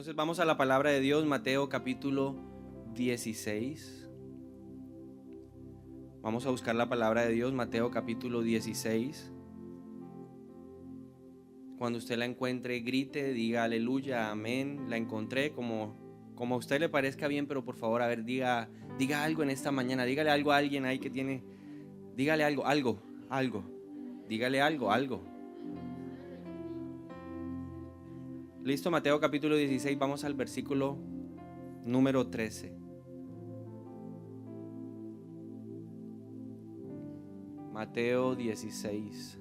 Entonces vamos a la palabra de Dios, Mateo capítulo 16. Vamos a buscar la palabra de Dios, Mateo capítulo 16. Cuando usted la encuentre, grite, diga aleluya, amén. La encontré como a usted le parezca bien, pero por favor, a ver, diga algo en esta mañana. Dígale algo a alguien ahí que tiene. Dígale algo. Dígale algo. Listo, Mateo capítulo 16, vamos al versículo número 13. Mateo 16.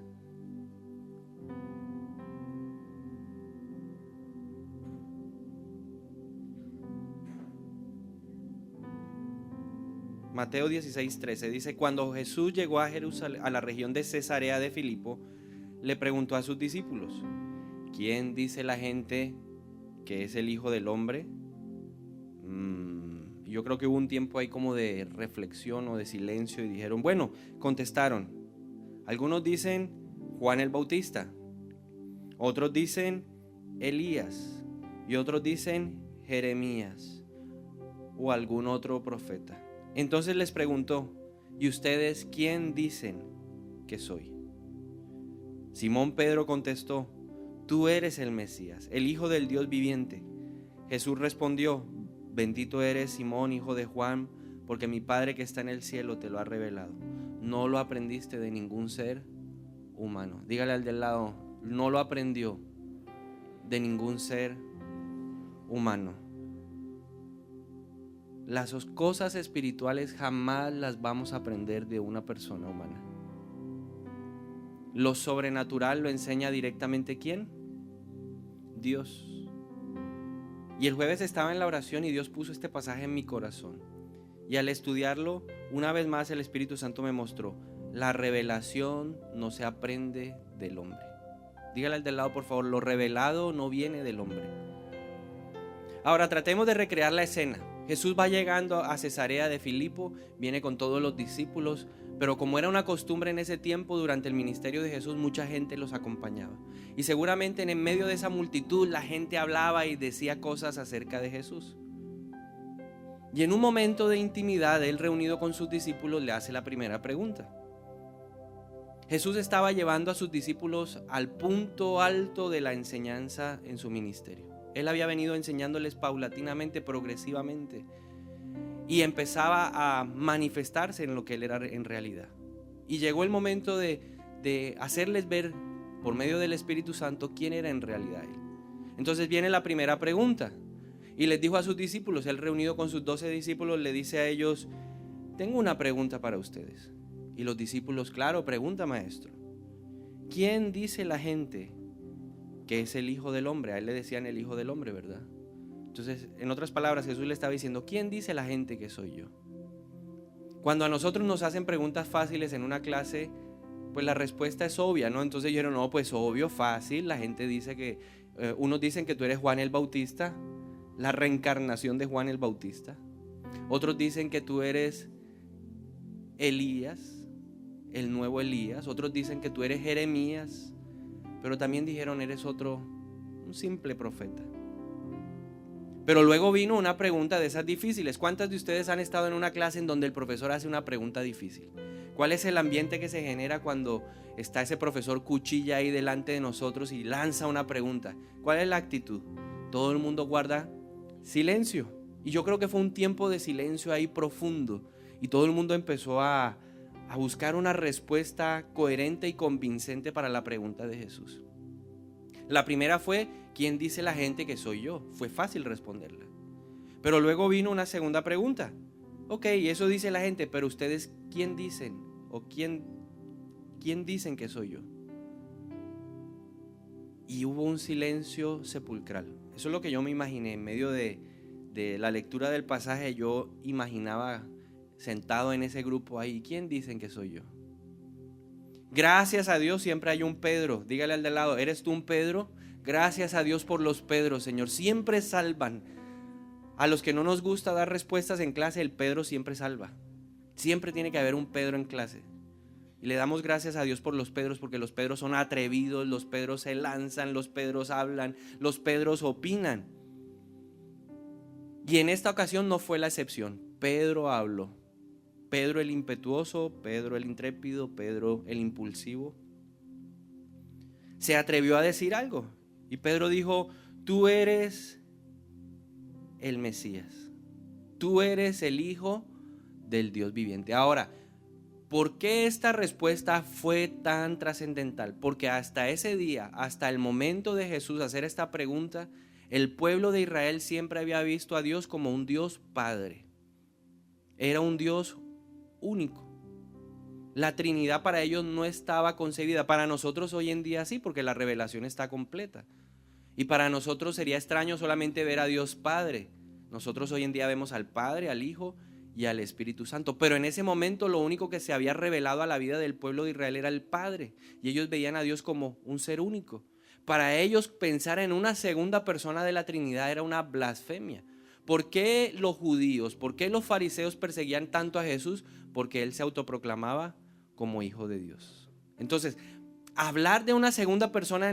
Mateo 16, 13 dice: cuando Jesús llegó a Jerusalén, a la región de Cesarea de Filipo, le preguntó a sus discípulos: ¿quién dice la gente que es el Hijo del Hombre? Yo creo que hubo un tiempo ahí como de reflexión o de silencio y dijeron, bueno, contestaron. Algunos dicen Juan el Bautista, otros dicen Elías y otros dicen Jeremías o algún otro profeta. Entonces les preguntó: ¿y ustedes quién dicen que soy? Simón Pedro contestó: tú eres el Mesías, el Hijo del Dios viviente. Jesús respondió: bendito eres, Simón, hijo de Juan, porque mi Padre que está en el cielo te lo ha revelado. No lo aprendiste de ningún ser humano. Dígale al del lado: no lo aprendió de ningún ser humano. Las cosas espirituales jamás las vamos a aprender de una persona humana. Lo sobrenatural lo enseña directamente ¿quién? Dios. Y el jueves estaba en la oración y Dios puso este pasaje en mi corazón. Y al estudiarlo, una vez más el Espíritu Santo me mostró: la revelación no se aprende del hombre. Dígale al del lado, por favor: lo revelado no viene del hombre. Ahora tratemos de recrear la escena. Jesús va llegando a Cesarea de Filipo, viene con todos los discípulos, pero como era una costumbre en ese tiempo, durante el ministerio de Jesús, mucha gente los acompañaba. Y seguramente en medio de esa multitud la gente hablaba y decía cosas acerca de Jesús. Y en un momento de intimidad, él reunido con sus discípulos le hace la primera pregunta. Jesús estaba llevando a sus discípulos al punto alto de la enseñanza en su ministerio. Él había venido enseñándoles paulatinamente, progresivamente, y empezaba a manifestarse en lo que él era en realidad. Y llegó el momento de hacerles ver por medio del Espíritu Santo quién era en realidad él. Entonces viene la primera pregunta y les dijo a sus discípulos, él reunido con sus 12 discípulos, le dice a ellos: tengo una pregunta para ustedes. Y los discípulos: claro, pregunta, maestro. ¿Quién dice la gente que es el Hijo del Hombre? A él le decían el Hijo del Hombre, ¿verdad? Entonces, en otras palabras, Jesús le estaba diciendo: ¿quién dice la gente que soy yo? Cuando a nosotros nos hacen preguntas fáciles en una clase, pues la respuesta es obvia, ¿no? Entonces dijeron: no, pues obvio, fácil. La gente dice que, unos dicen que tú eres Juan el Bautista, la reencarnación de Juan el Bautista. Otros dicen que tú eres Elías, el nuevo Elías. Otros dicen que tú eres Jeremías, pero también dijeron: eres un simple profeta. Pero luego vino una pregunta de esas difíciles. ¿Cuántas de ustedes han estado en una clase en donde el profesor hace una pregunta difícil? ¿Cuál es el ambiente que se genera cuando está ese profesor cuchilla ahí delante de nosotros y lanza una pregunta? ¿Cuál es la actitud? Todo el mundo guarda silencio. Y yo creo que fue un tiempo de silencio ahí profundo. Y todo el mundo empezó a buscar una respuesta coherente y convincente para la pregunta de Jesús. La primera fue: ¿quién dice la gente que soy yo? Fue fácil responderla. Pero luego vino una segunda pregunta. Ok, eso dice la gente, pero ustedes ¿quién dicen? ¿O quién dicen que soy yo? Y hubo un silencio sepulcral. Eso es lo que yo me imaginé. En medio de la lectura del pasaje, yo imaginaba sentado en ese grupo ahí: ¿quién dicen que soy yo? Gracias a Dios siempre hay un Pedro. Dígale al de lado: ¿eres tú un Pedro? Gracias a Dios por los Pedros, Señor. Siempre salvan. A los que no nos gusta dar respuestas en clase, el Pedro siempre salva. Siempre tiene que haber un Pedro en clase. Y le damos gracias a Dios por los Pedros, porque los Pedros son atrevidos, los Pedros se lanzan, los Pedros hablan, los Pedros opinan. Y en esta ocasión no fue la excepción. Pedro habló. Pedro el impetuoso, Pedro el intrépido, Pedro el impulsivo, se atrevió a decir algo. Y Pedro dijo: tú eres el Mesías, tú eres el Hijo del Dios viviente. Ahora, ¿por qué esta respuesta fue tan trascendental? Porque hasta ese día, hasta el momento de Jesús hacer esta pregunta, el pueblo de Israel siempre había visto a Dios como un Dios Padre. Era un Dios único. La Trinidad para ellos no estaba concebida. Para nosotros hoy en día sí, porque la revelación está completa. Y para nosotros sería extraño solamente ver a Dios Padre. Nosotros hoy en día vemos al Padre, al Hijo y al Espíritu Santo. Pero en ese momento lo único que se había revelado a la vida del pueblo de Israel era el Padre. Y ellos veían a Dios como un ser único. Para ellos pensar en una segunda persona de la Trinidad era una blasfemia. ¿Por qué los judíos, por qué los fariseos perseguían tanto a Jesús? Porque él se autoproclamaba como Hijo de Dios. Entonces, hablar de una segunda persona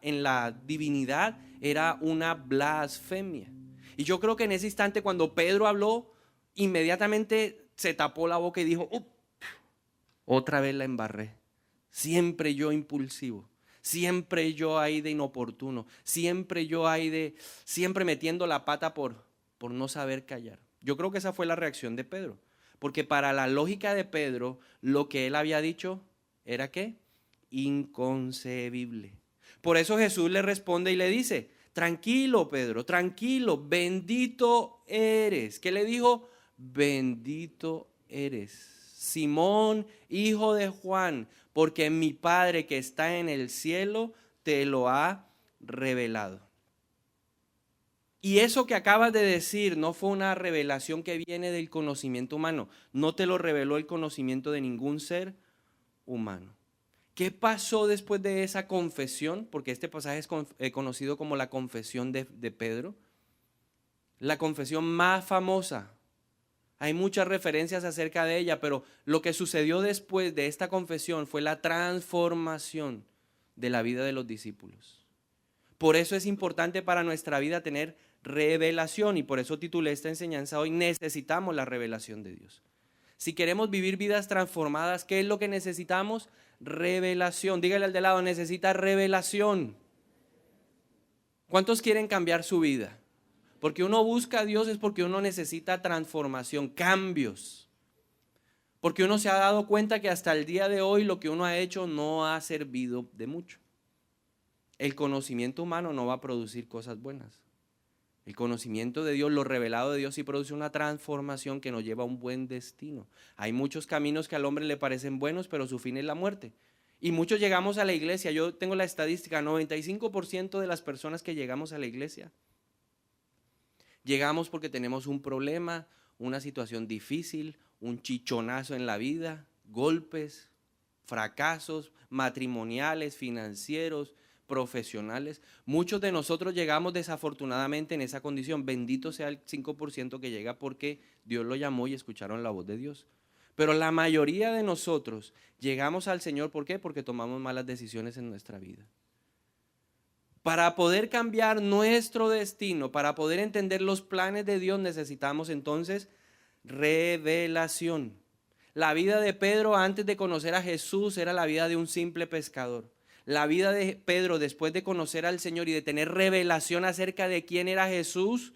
en la divinidad era una blasfemia. Y yo creo que en ese instante cuando Pedro habló, inmediatamente se tapó la boca y dijo: otra vez la embarré. Siempre yo impulsivo, siempre yo ahí de inoportuno, siempre yo ahí siempre metiendo la pata por no saber callar. Yo creo que esa fue la reacción de Pedro. Porque para la lógica de Pedro, lo que él había dicho era ¿qué? Inconcebible. Por eso Jesús le responde y le dice: tranquilo, Pedro, tranquilo, bendito eres. ¿Qué le dijo? Bendito eres, Simón, hijo de Juan, porque mi Padre que está en el cielo te lo ha revelado. Y eso que acabas de decir no fue una revelación que viene del conocimiento humano. No te lo reveló el conocimiento de ningún ser humano. ¿Qué pasó después de esa confesión? Porque este pasaje es conocido como la confesión de Pedro. La confesión más famosa. Hay muchas referencias acerca de ella, pero lo que sucedió después de esta confesión fue la transformación de la vida de los discípulos. Por eso es importante para nuestra vida tener revelación, y por eso titulé esta enseñanza hoy: necesitamos la revelación de Dios. Si queremos vivir vidas transformadas, ¿qué es lo que necesitamos? Revelación. Dígale al de lado: necesita revelación. ¿Cuántos quieren cambiar su vida? Porque uno busca a Dios es porque uno necesita transformación, cambios. Porque uno se ha dado cuenta que hasta el día de hoy lo que uno ha hecho no ha servido de mucho. El conocimiento humano no va a producir cosas buenas. El conocimiento de Dios, lo revelado de Dios, sí produce una transformación que nos lleva a un buen destino. Hay muchos caminos que al hombre le parecen buenos, pero su fin es la muerte. Y muchos llegamos a la iglesia. Yo tengo la estadística: 95% de las personas que llegamos a la iglesia, llegamos porque tenemos un problema, una situación difícil, un chichonazo en la vida, golpes, fracasos matrimoniales, financieros, profesionales. Muchos de nosotros llegamos desafortunadamente en esa condición. Bendito sea el 5% que llega porque Dios lo llamó y escucharon la voz de Dios. Pero la mayoría de nosotros llegamos al Señor, ¿por qué? Porque tomamos malas decisiones en nuestra vida. Para poder cambiar nuestro destino, para poder entender los planes de Dios, necesitamos entonces revelación. La vida de Pedro antes de conocer a Jesús era la vida de un simple pescador. La vida de Pedro después de conocer al Señor y de tener revelación acerca de quién era Jesús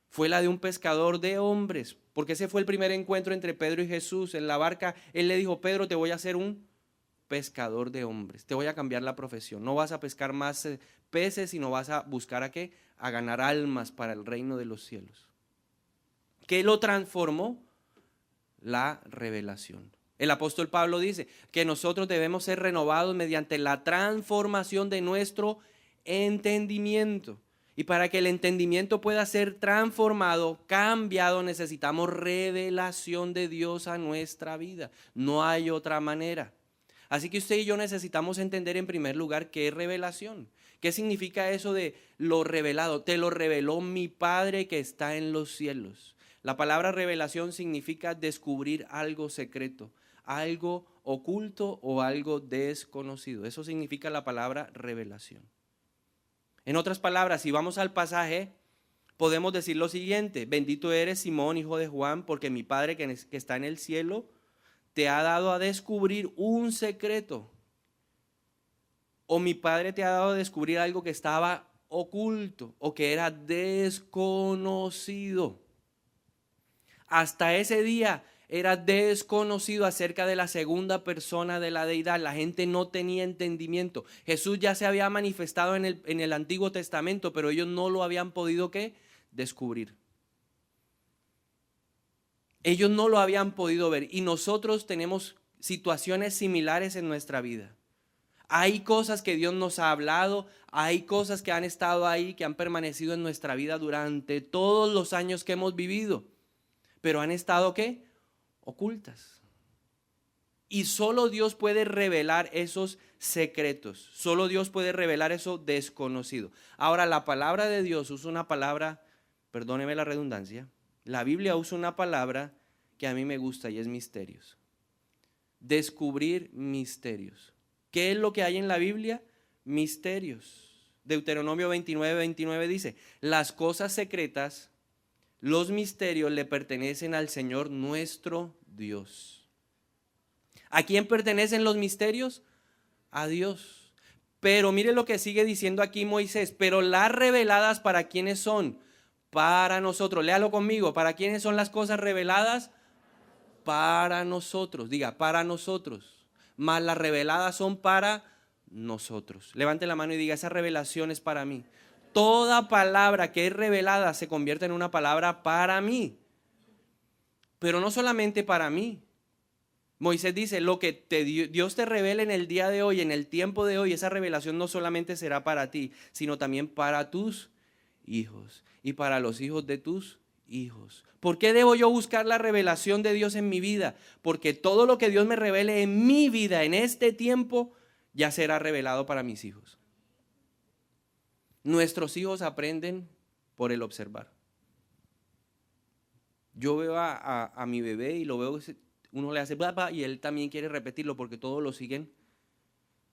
fue la de un pescador de hombres. Porque ese fue el primer encuentro entre Pedro y Jesús. En la barca él le dijo: Pedro, te voy a hacer un pescador de hombres. Te voy a cambiar la profesión. No vas a pescar más peces, sino vas a buscar ¿a qué? A ganar almas para el reino de los cielos. ¿Qué lo transformó? La revelación. El apóstol Pablo dice que nosotros debemos ser renovados mediante la transformación de nuestro entendimiento. Y para que el entendimiento pueda ser transformado, cambiado, necesitamos revelación de Dios a nuestra vida. No hay otra manera. Así que usted y yo necesitamos entender en primer lugar qué es revelación. ¿Qué significa eso de lo revelado? Te lo reveló mi Padre que está en los cielos. La palabra revelación significa descubrir algo secreto, algo oculto o algo desconocido. Eso significa la palabra revelación. En otras palabras, si vamos al pasaje, podemos decir lo siguiente: bendito eres, Simón, hijo de Juan, porque mi Padre que está en el cielo te ha dado a descubrir un secreto. O mi Padre te ha dado a descubrir algo que estaba oculto o que era desconocido. Hasta ese día era desconocido acerca de la segunda persona de la deidad. La gente no tenía entendimiento. Jesús ya se había manifestado en el Antiguo Testamento, pero ellos no lo habían podido ¿qué? Descubrir. Ellos no lo habían podido ver, y nosotros tenemos situaciones similares en nuestra vida. Hay cosas que Dios nos ha hablado, hay cosas que han estado ahí, que han permanecido en nuestra vida durante todos los años que hemos vivido, pero han estado ¿qué? Ocultas. Y solo Dios puede revelar esos secretos, solo Dios puede revelar eso desconocido. Ahora, la palabra de Dios usa una palabra, perdóneme la redundancia, la Biblia usa una palabra que a mí me gusta y es misterios. Descubrir misterios. ¿Qué es lo que hay en la Biblia? Misterios. Deuteronomio 29:29 dice: las cosas secretas, los misterios le pertenecen al Señor nuestro Dios. ¿A quién pertenecen los misterios? A Dios. Pero mire lo que sigue diciendo aquí Moisés: pero las reveladas, ¿para quiénes son? Para nosotros. Léalo conmigo. ¿Para quiénes son las cosas reveladas? Para nosotros. Diga, para nosotros. Mas las reveladas son para nosotros. Levante la mano y diga: esa revelación es para mí. Toda palabra que es revelada se convierte en una palabra para mí. Pero no solamente para mí. Moisés dice: lo que Dios te revela en el día de hoy, en el tiempo de hoy, esa revelación no solamente será para ti, sino también para tus hijos y para los hijos de tus hijos. ¿Por qué debo yo buscar la revelación de Dios en mi vida? Porque todo lo que Dios me revele en mi vida, en este tiempo, ya será revelado para mis hijos. Nuestros hijos aprenden por el observar. Yo veo a mi bebé y lo veo, uno le hace bla, bla, y él también quiere repetirlo, porque todos lo siguen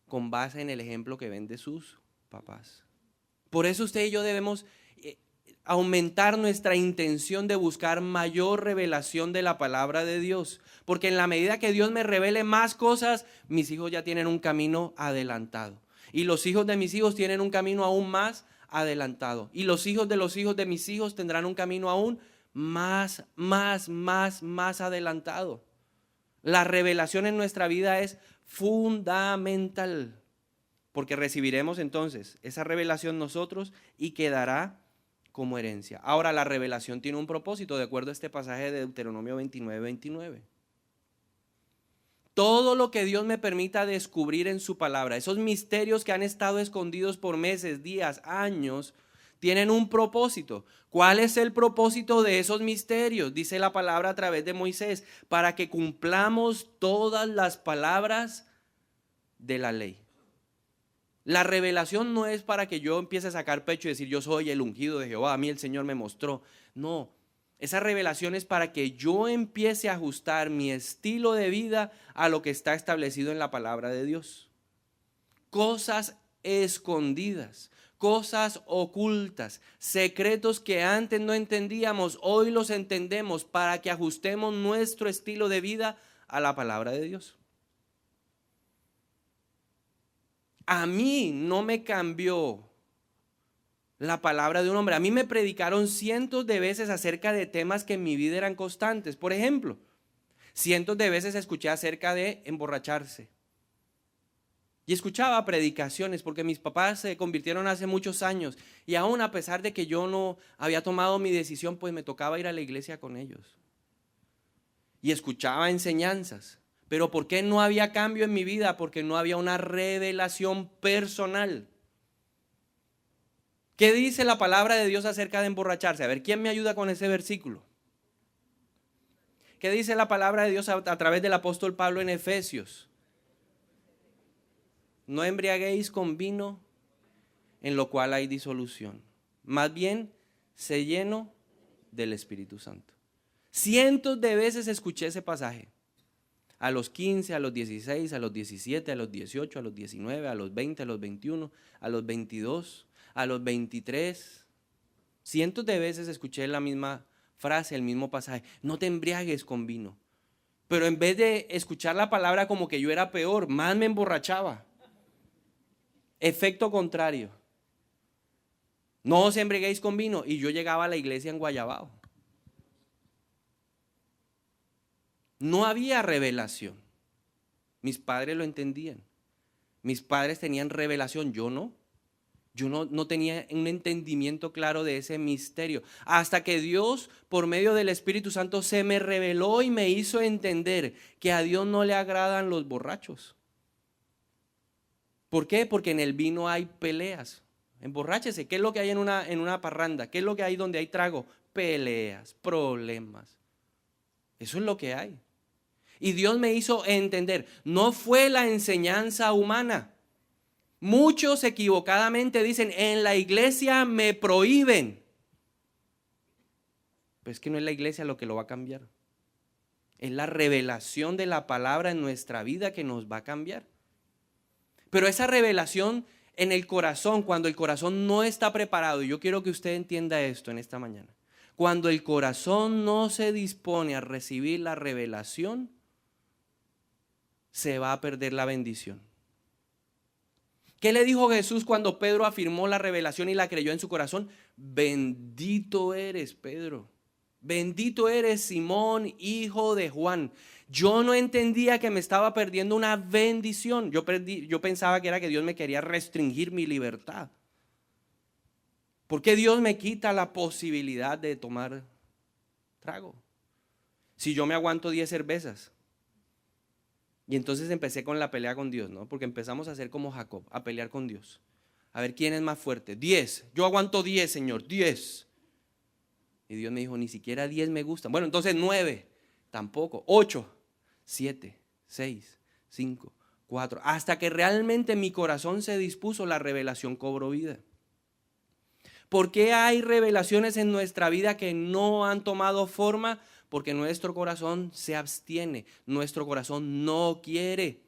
con base en el ejemplo que ven de sus papás. Por eso usted y yo debemos aumentar nuestra intención de buscar mayor revelación de la palabra de Dios, porque en la medida que Dios me revele más cosas, mis hijos ya tienen un camino adelantado, y los hijos de mis hijos tienen un camino aún más adelantado, y los hijos de mis hijos tendrán un camino aún más adelantado. La revelación en nuestra vida es fundamental, porque recibiremos entonces esa revelación nosotros y quedará como herencia. Ahora, la revelación tiene un propósito, de acuerdo a este pasaje de Deuteronomio 29:29. Todo lo que Dios me permita descubrir en su palabra, esos misterios que han estado escondidos por meses, días, años, tienen un propósito. ¿Cuál es el propósito de esos misterios? Dice la palabra a través de Moisés: para que cumplamos todas las palabras de la ley. La revelación no es para que yo empiece a sacar pecho y decir: yo soy el ungido de Jehová, a mí el Señor me mostró. No, esa revelación es para que yo empiece a ajustar mi estilo de vida a lo que está establecido en la palabra de Dios. Cosas escondidas, cosas ocultas, secretos que antes no entendíamos, hoy los entendemos, para que ajustemos nuestro estilo de vida a la palabra de Dios. A mí no me cambió la palabra de un hombre. A mí me predicaron cientos de veces acerca de temas que en mi vida eran constantes. Por ejemplo, cientos de veces escuché acerca de emborracharse. Y escuchaba predicaciones, porque mis papás se convirtieron hace muchos años. Y aún a pesar de que yo no había tomado mi decisión, pues me tocaba ir a la iglesia con ellos. Y escuchaba enseñanzas. Pero ¿por qué no había cambio en mi vida? Porque no había una revelación personal. ¿Qué dice la palabra de Dios acerca de emborracharse? A ver, ¿quién me ayuda con ese versículo? ¿Qué dice la palabra de Dios a través del apóstol Pablo en Efesios? No embriaguéis con vino, en lo cual hay disolución. Más bien, sé lleno del Espíritu Santo. Cientos de veces escuché ese pasaje. A los 15, a los 16, a los 17, a los 18, a los 19, a los 20, a los 21, a los 22, a los 23. Cientos de veces escuché la misma frase, el mismo pasaje, no te embriagues con vino. Pero en vez de escuchar la palabra como que yo era peor, más me emborrachaba. Efecto contrario. No os embriaguéis con vino. Y yo llegaba a la iglesia en Guayabao. No había revelación. Mis padres lo entendían. Mis padres tenían revelación, yo no. Yo no tenía un entendimiento claro de ese misterio. Hasta que Dios, por medio del Espíritu Santo, se me reveló y me hizo entender que a Dios no le agradan los borrachos. ¿Por qué? Porque en el vino hay peleas. Emborráchese. ¿Qué es lo que hay en una parranda? ¿Qué es lo que hay donde hay trago? Peleas, problemas. Eso es lo que hay. Y Dios me hizo entender, no fue la enseñanza humana. Muchos equivocadamente dicen, en la iglesia me prohíben. Pero es que no es la iglesia lo que lo va a cambiar. Es la revelación de la palabra en nuestra vida que nos va a cambiar. Pero esa revelación en el corazón, cuando el corazón no está preparado, y yo quiero que usted entienda esto en esta mañana. Cuando el corazón no se dispone a recibir la revelación, se va a perder la bendición. ¿Qué le dijo Jesús cuando Pedro afirmó la revelación y la creyó en su corazón? Bendito eres, Pedro. Bendito eres, Simón, hijo de Juan. Yo no entendía que me estaba perdiendo una bendición. Yo pensaba que era que Dios me quería restringir mi libertad. ¿Por qué Dios me quita la posibilidad de tomar trago? Si yo me aguanto 10 cervezas. Y entonces empecé con la pelea con Dios, ¿no? Porque empezamos a hacer como Jacob, a pelear con Dios. A ver quién es más fuerte. 10. Yo aguanto 10, Señor, 10. Y Dios me dijo, ni siquiera 10 me gustan. Bueno, entonces 9. Tampoco. 8, 7, 6, 5, 4. Hasta que realmente mi corazón se dispuso, la revelación cobró vida. ¿Por qué hay revelaciones en nuestra vida que no han tomado forma? Porque nuestro corazón se abstiene, nuestro corazón no quiere,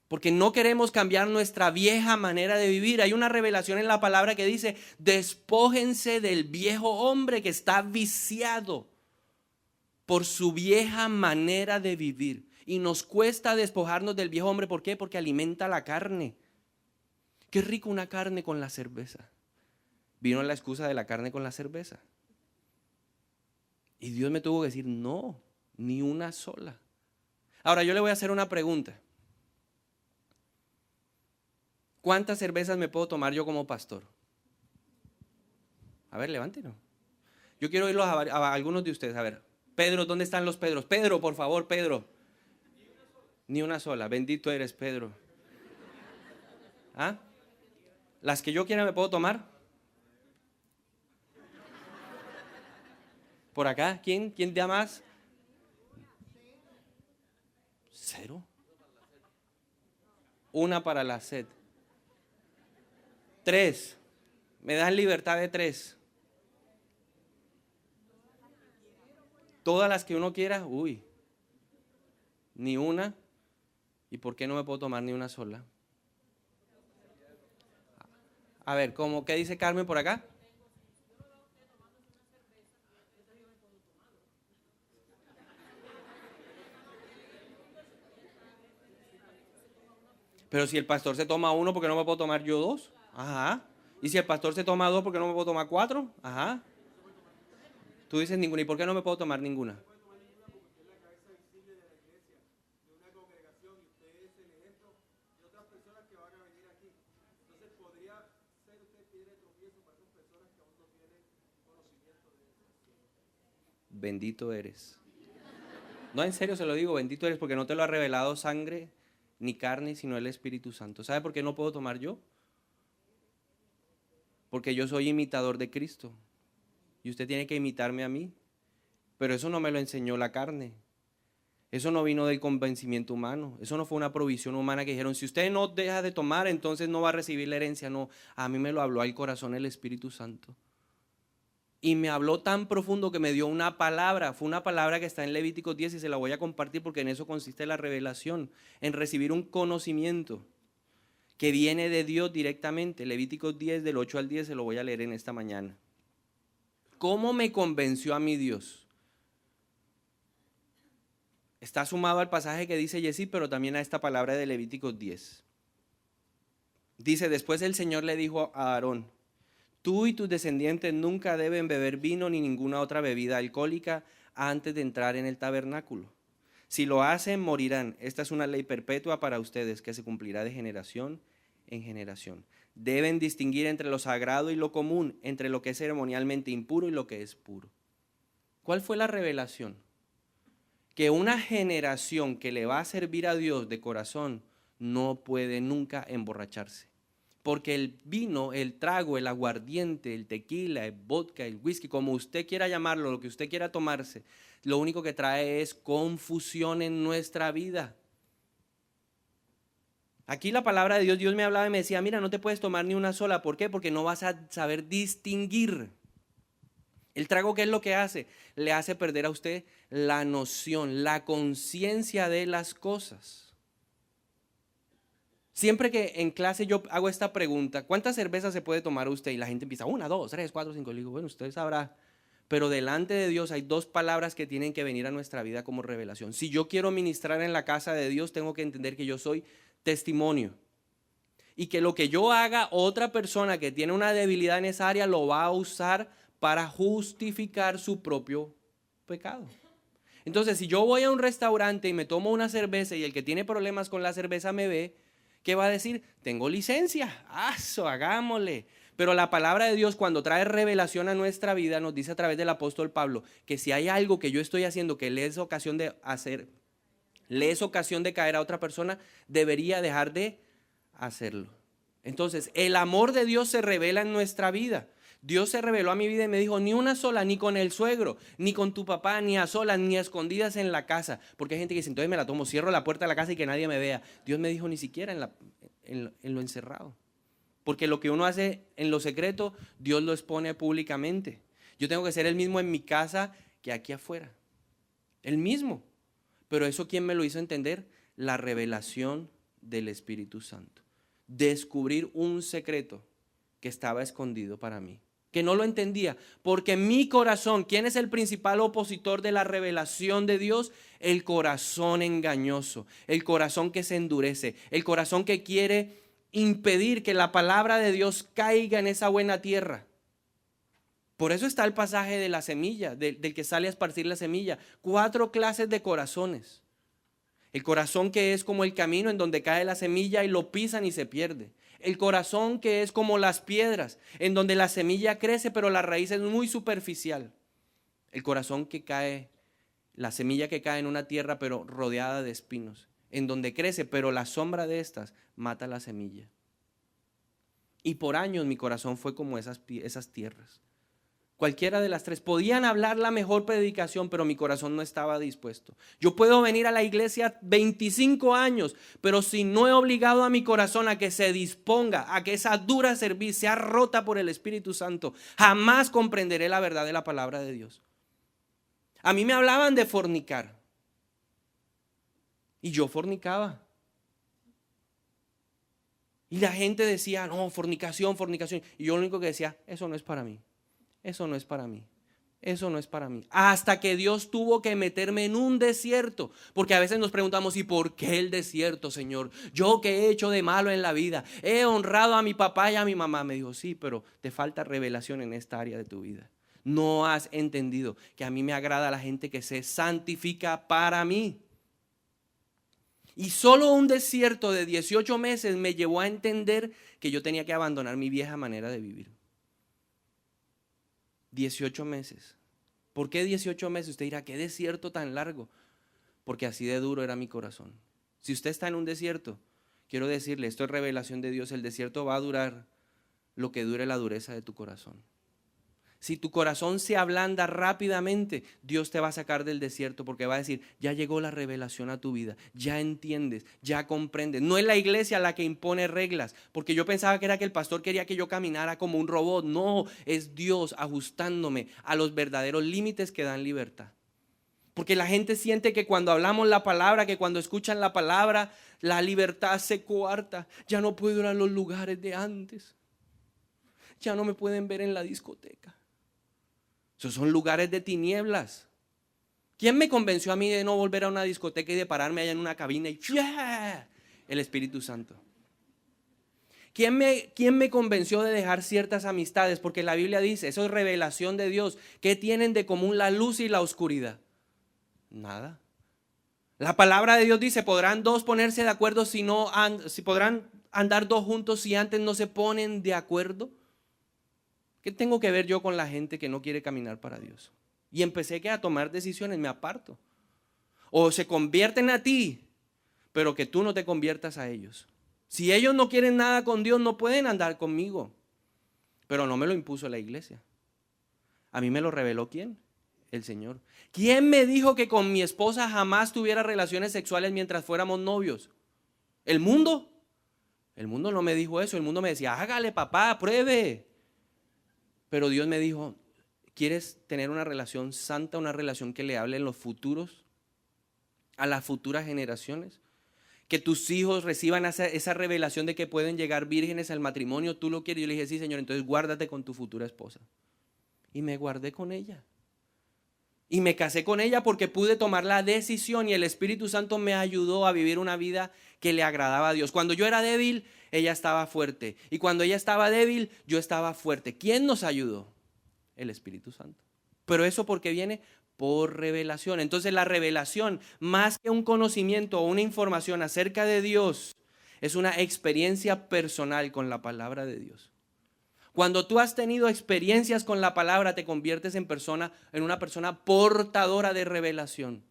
porque no queremos cambiar nuestra vieja manera de vivir. Hay una revelación en la palabra que dice, despójense del viejo hombre que está viciado por su vieja manera de vivir. Y nos cuesta despojarnos del viejo hombre, ¿por qué? Porque alimenta la carne. Qué rico una carne con la cerveza. Vino la excusa de la carne con la cerveza. Y Dios me tuvo que decir, no, ni una sola. Ahora yo le voy a hacer una pregunta. ¿Cuántas cervezas me puedo tomar yo como pastor? A ver, levántelo. Yo quiero oírlos a algunos de ustedes. A ver, Pedro, ¿dónde están los Pedros? Pedro, por favor, Pedro. Ni una sola. Bendito eres, Pedro. ¿Ah? ¿Las que yo quiera me puedo tomar? ¿Por acá? ¿Quién da más? 0. Una para la sed. 3. Me dan libertad de 3. Todas las que uno quiera, uy. Ni una. ¿Y por qué no me puedo tomar ni una sola? A ver, ¿qué dice Carmen por acá? Pero si el pastor se toma 1, ¿por qué no me puedo tomar yo 2? Ajá. Y si el pastor se toma 2, ¿por qué no me puedo tomar 4? Ajá. Tú dices ninguna. ¿Y por qué no me puedo tomar ninguna? Bendito eres. No, en serio se lo digo, bendito eres porque no te lo ha revelado sangre ni carne, sino el Espíritu Santo. ¿Sabe por qué no puedo tomar yo? Porque yo soy imitador de Cristo. Y usted tiene que imitarme a mí. Pero eso no me lo enseñó la carne. Eso no vino del convencimiento humano. Eso no fue una provisión humana que dijeron, si usted no deja de tomar, entonces no va a recibir la herencia. No, a mí me lo habló al corazón el Espíritu Santo. Y me habló tan profundo que me dio una palabra. Fue una palabra que está en Levíticos 10 y se la voy a compartir porque en eso consiste la revelación. En recibir un conocimiento que viene de Dios directamente. Levíticos 10 del 8 al 10 se lo voy a leer en esta mañana. ¿Cómo me convenció a mí Dios? Está sumado al pasaje que dice Jessy, pero también a esta palabra de Levíticos 10. Dice, después el Señor le dijo a Aarón, tú y tus descendientes nunca deben beber vino ni ninguna otra bebida alcohólica antes de entrar en el tabernáculo. Si lo hacen, morirán. Esta es una ley perpetua para ustedes que se cumplirá de generación en generación. Deben distinguir entre lo sagrado y lo común, entre lo que es ceremonialmente impuro y lo que es puro. ¿Cuál fue la revelación? Que una generación que le va a servir a Dios de corazón no puede nunca emborracharse. Porque el vino, el trago, el aguardiente, el tequila, el vodka, el whisky, como usted quiera llamarlo, lo que usted quiera tomarse, lo único que trae es confusión en nuestra vida. Aquí la palabra de Dios, Dios me hablaba y me decía, mira, no te puedes tomar ni una sola. ¿Por qué? Porque no vas a saber distinguir. El trago, ¿qué es lo que hace? Le hace perder a usted la noción, la conciencia de las cosas. Siempre que en clase yo hago esta pregunta, ¿cuántas cervezas se puede tomar usted? Y la gente empieza, 1, 2, 3, 4, 5. Le digo, bueno, usted sabrá. Pero delante de Dios hay dos palabras que tienen que venir a nuestra vida como revelación. Si yo quiero ministrar en la casa de Dios, tengo que entender que yo soy testimonio. Y que lo que yo haga, otra persona que tiene una debilidad en esa área lo va a usar para justificar su propio pecado. Entonces, si yo voy a un restaurante y me tomo una cerveza y el que tiene problemas con la cerveza me ve, ¿qué va a decir? Tengo licencia, ¡aso, hagámosle! Pero la palabra de Dios, cuando trae revelación a nuestra vida, nos dice a través del apóstol Pablo que si hay algo que yo estoy haciendo que le es ocasión de hacer, le es ocasión de caer a otra persona, debería dejar de hacerlo. Entonces, el amor de Dios se revela en nuestra vida. Dios se reveló a mi vida y me dijo, ni una sola, ni con el suegro, ni con tu papá, ni a solas, ni a escondidas en la casa. Porque hay gente que dice, entonces me la tomo, cierro la puerta de la casa y que nadie me vea. Dios me dijo, ni siquiera en lo encerrado. Porque lo que uno hace en lo secreto, Dios lo expone públicamente. Yo tengo que ser el mismo en mi casa que aquí afuera. El mismo. Pero eso, ¿quién me lo hizo entender? La revelación del Espíritu Santo. Descubrir un secreto que estaba escondido para mí, que no lo entendía, porque mi corazón, ¿quién es el principal opositor de la revelación de Dios? El corazón engañoso, el corazón que se endurece, el corazón que quiere impedir que la palabra de Dios caiga en esa buena tierra. Por eso está el pasaje de la semilla, del que sale a esparcir la semilla. 4 clases de corazones. El corazón que es como el camino en donde cae la semilla y lo pisan y se pierde. El corazón que es como las piedras, en donde la semilla crece pero la raíz es muy superficial. El corazón que cae, la semilla que cae en una tierra pero rodeada de espinos, en donde crece pero la sombra de estas mata la semilla. Y por años mi corazón fue como esas tierras. Cualquiera de las 3. Podían hablar la mejor predicación, pero mi corazón no estaba dispuesto. Yo puedo venir a la iglesia 25 años, pero si no he obligado a mi corazón a que se disponga, a que esa dura cerviz sea rota por el Espíritu Santo, jamás comprenderé la verdad de la palabra de Dios. A mí me hablaban de fornicar. Y yo fornicaba. Y la gente decía, no, fornicación, fornicación. Y yo lo único que decía, eso no es para mí. Eso no es para mí, eso no es para mí. Hasta que Dios tuvo que meterme en un desierto. Porque a veces nos preguntamos, ¿y por qué el desierto, Señor? ¿Yo qué he hecho de malo en la vida? He honrado a mi papá y a mi mamá. Me dijo, sí, pero te falta revelación en esta área de tu vida. No has entendido que a mí me agrada la gente que se santifica para mí. Y solo un desierto de 18 meses me llevó a entender que yo tenía que abandonar mi vieja manera de vivir. 18 meses. ¿Por qué 18 meses? Usted dirá, ¿qué desierto tan largo? Porque así de duro era mi corazón. Si usted está en un desierto, quiero decirle, esto es revelación de Dios, el desierto va a durar lo que dure la dureza de tu corazón. Si tu corazón se ablanda rápidamente, Dios te va a sacar del desierto porque va a decir, ya llegó la revelación a tu vida, ya entiendes, ya comprendes. No es la iglesia la que impone reglas, porque yo pensaba que era que el pastor quería que yo caminara como un robot. No, es Dios ajustándome a los verdaderos límites que dan libertad. Porque la gente siente que cuando hablamos la palabra, que cuando escuchan la palabra, la libertad se coarta. Ya no puedo ir a los lugares de antes. Ya no me pueden ver en la discoteca. Esos son lugares de tinieblas. ¿Quién me convenció a mí de no volver a una discoteca y de pararme allá en una cabina y ¡yeah! El Espíritu Santo. ¿Quién me convenció de dejar ciertas amistades? Porque la Biblia dice, eso es revelación de Dios. ¿Qué tienen de común la luz y la oscuridad? Nada. La palabra de Dios dice, ¿podrán dos ponerse de acuerdo si podrán andar dos juntos si antes no se ponen de acuerdo? ¿Qué tengo que ver yo con la gente que no quiere caminar para Dios? Y empecé a tomar decisiones, me aparto. O se convierten a ti, pero que tú no te conviertas a ellos. Si ellos no quieren nada con Dios, no pueden andar conmigo. Pero no me lo impuso la iglesia. A mí me lo reveló ¿quién? El Señor. ¿Quién me dijo que con mi esposa jamás tuviera relaciones sexuales mientras fuéramos novios? ¿El mundo? El mundo no me dijo eso. El mundo me decía, hágale papá, pruebe. Pero Dios me dijo, ¿quieres tener una relación santa, una relación que le hable en los futuros, a las futuras generaciones? Que tus hijos reciban esa revelación de que pueden llegar vírgenes al matrimonio. ¿Tú lo quieres? Yo le dije, sí, Señor, entonces guárdate con tu futura esposa. Y me guardé con ella. Y me casé con ella porque pude tomar la decisión y el Espíritu Santo me ayudó a vivir una vida que le agradaba a Dios. Cuando yo era débil, ella estaba fuerte. Y cuando ella estaba débil, yo estaba fuerte. ¿Quién nos ayudó? El Espíritu Santo. Pero eso porque viene por revelación. Entonces la revelación, más que un conocimiento o una información acerca de Dios, es una experiencia personal con la palabra de Dios. Cuando tú has tenido experiencias con la palabra, te conviertes en una persona portadora de revelación.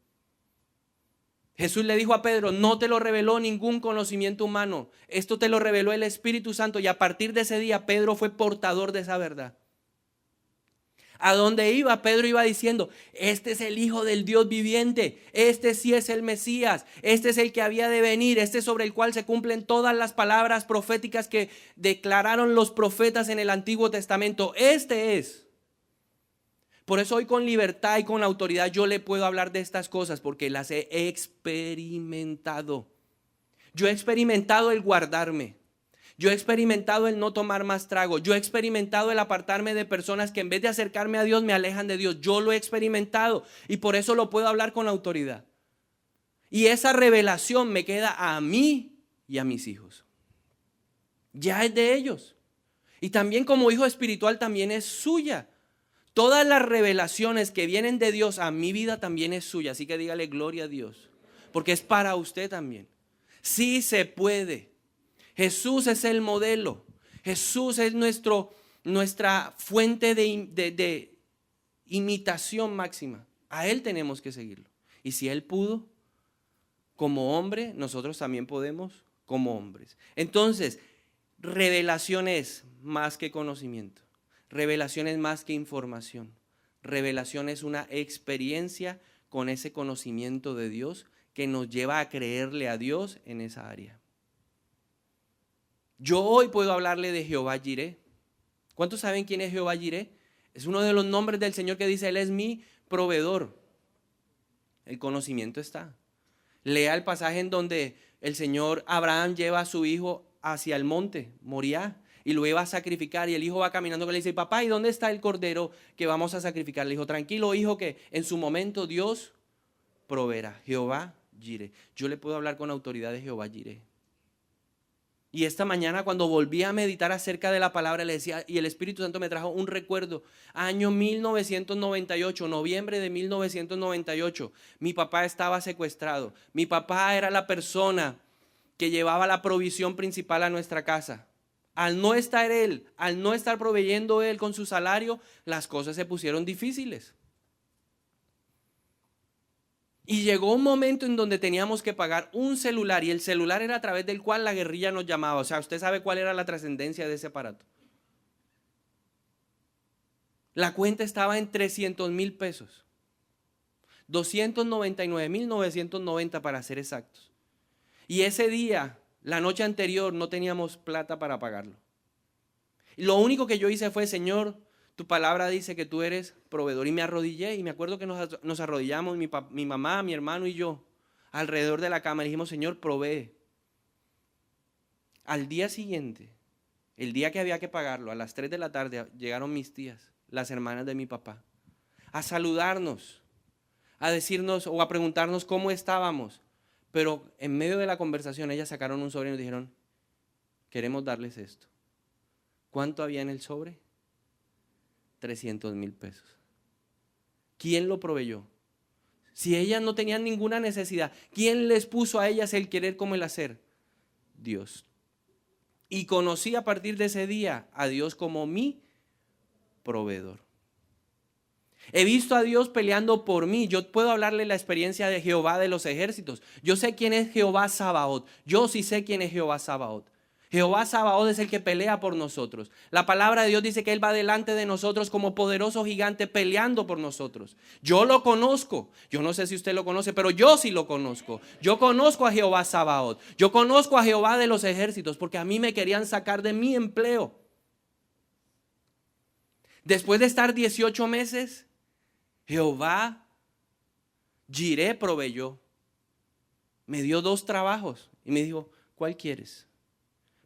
Jesús le dijo a Pedro, no te lo reveló ningún conocimiento humano. Esto te lo reveló el Espíritu Santo. Y a partir de ese día, Pedro fue portador de esa verdad. A donde iba, Pedro iba diciendo, este es el Hijo del Dios viviente, este sí es el Mesías, este es el que había de venir, este sobre el cual se cumplen todas las palabras proféticas que declararon los profetas en el Antiguo Testamento. Este es. Por eso hoy con libertad y con autoridad yo le puedo hablar de estas cosas porque las he experimentado. Yo he experimentado el guardarme. Yo he experimentado el no tomar más trago. Yo he experimentado el apartarme de personas que en vez de acercarme a Dios me alejan de Dios. Yo lo he experimentado y por eso lo puedo hablar con autoridad. Y esa revelación me queda a mí y a mis hijos. Ya es de ellos. Y también como hijo espiritual también es suya. Todas las revelaciones que vienen de Dios a mi vida también es suya. Así que dígale gloria a Dios. Porque es para usted también. Sí se puede. Jesús es el modelo. Jesús es nuestra fuente de imitación máxima. A Él tenemos que seguirlo. Y si Él pudo, como hombre, nosotros también podemos como hombres. Entonces, revelación es más que conocimiento. Revelación es más que información. Revelación es una experiencia con ese conocimiento de Dios que nos lleva a creerle a Dios en esa área. Yo hoy puedo hablarle de Jehová Jireh. ¿Cuántos saben quién es Jehová Jireh? Es uno de los nombres del Señor que dice, Él es mi proveedor. El conocimiento está. Lea el pasaje en donde el Señor Abraham lleva a su hijo hacia el monte, Moriah, y lo iba a sacrificar. Y el hijo va caminando y le dice, papá, ¿y dónde está el cordero que vamos a sacrificar? Le dijo, tranquilo, hijo, que en su momento Dios proveerá. Jehová Jireh. Yo le puedo hablar con autoridad de Jehová Jireh. Y esta mañana cuando volví a meditar acerca de la palabra le decía, y el Espíritu Santo me trajo un recuerdo, año 1998, noviembre de 1998, mi papá estaba secuestrado. Mi papá era la persona que llevaba la provisión principal a nuestra casa. Al no estar él, al no estar proveyendo él con su salario, las cosas se pusieron difíciles. Y llegó un momento en donde teníamos que pagar un celular y el celular era a través del cual la guerrilla nos llamaba. O sea, usted sabe cuál era la trascendencia de ese aparato. La cuenta estaba en 300,000 pesos. 299,990 para ser exactos. Y ese día, la noche anterior, no teníamos plata para pagarlo. Y lo único que yo hice fue, Señor, tu palabra dice que tú eres proveedor. Y me arrodillé y me acuerdo que nos arrodillamos, mi mamá, mi hermano y yo, alrededor de la cama. Y dijimos, Señor, provee. Al día siguiente, el día que había que pagarlo, a las 3 de la tarde, llegaron mis tías, las hermanas de mi papá. a saludarnos, a decirnos o a preguntarnos cómo estábamos. Pero en medio de la conversación ellas sacaron un sobre y nos dijeron, queremos darles esto. ¿Cuánto había en el sobre? 300,000 pesos. ¿Quién lo proveyó? Si ellas no tenían ninguna necesidad, ¿quién les puso a ellas el querer como el hacer? Dios. Y conocí a partir de ese día a Dios como mi proveedor. He visto a Dios peleando por mí. Yo puedo hablarle la experiencia de Jehová de los ejércitos. Yo sé quién es Jehová Sabaoth. Yo sí sé quién es Jehová Sabaoth. Jehová Sabaoth es el que pelea por nosotros. La palabra de Dios dice que Él va delante de nosotros como poderoso gigante peleando por nosotros. Yo lo conozco. Yo no sé si usted lo conoce, pero yo sí lo conozco. Yo conozco a Jehová Sabaoth. Yo conozco a Jehová de los ejércitos porque a mí me querían sacar de mi empleo. Después de estar 18 meses, Jehová Jireh proveyó. Me dio 2 trabajos y me dijo, ¿cuál quieres?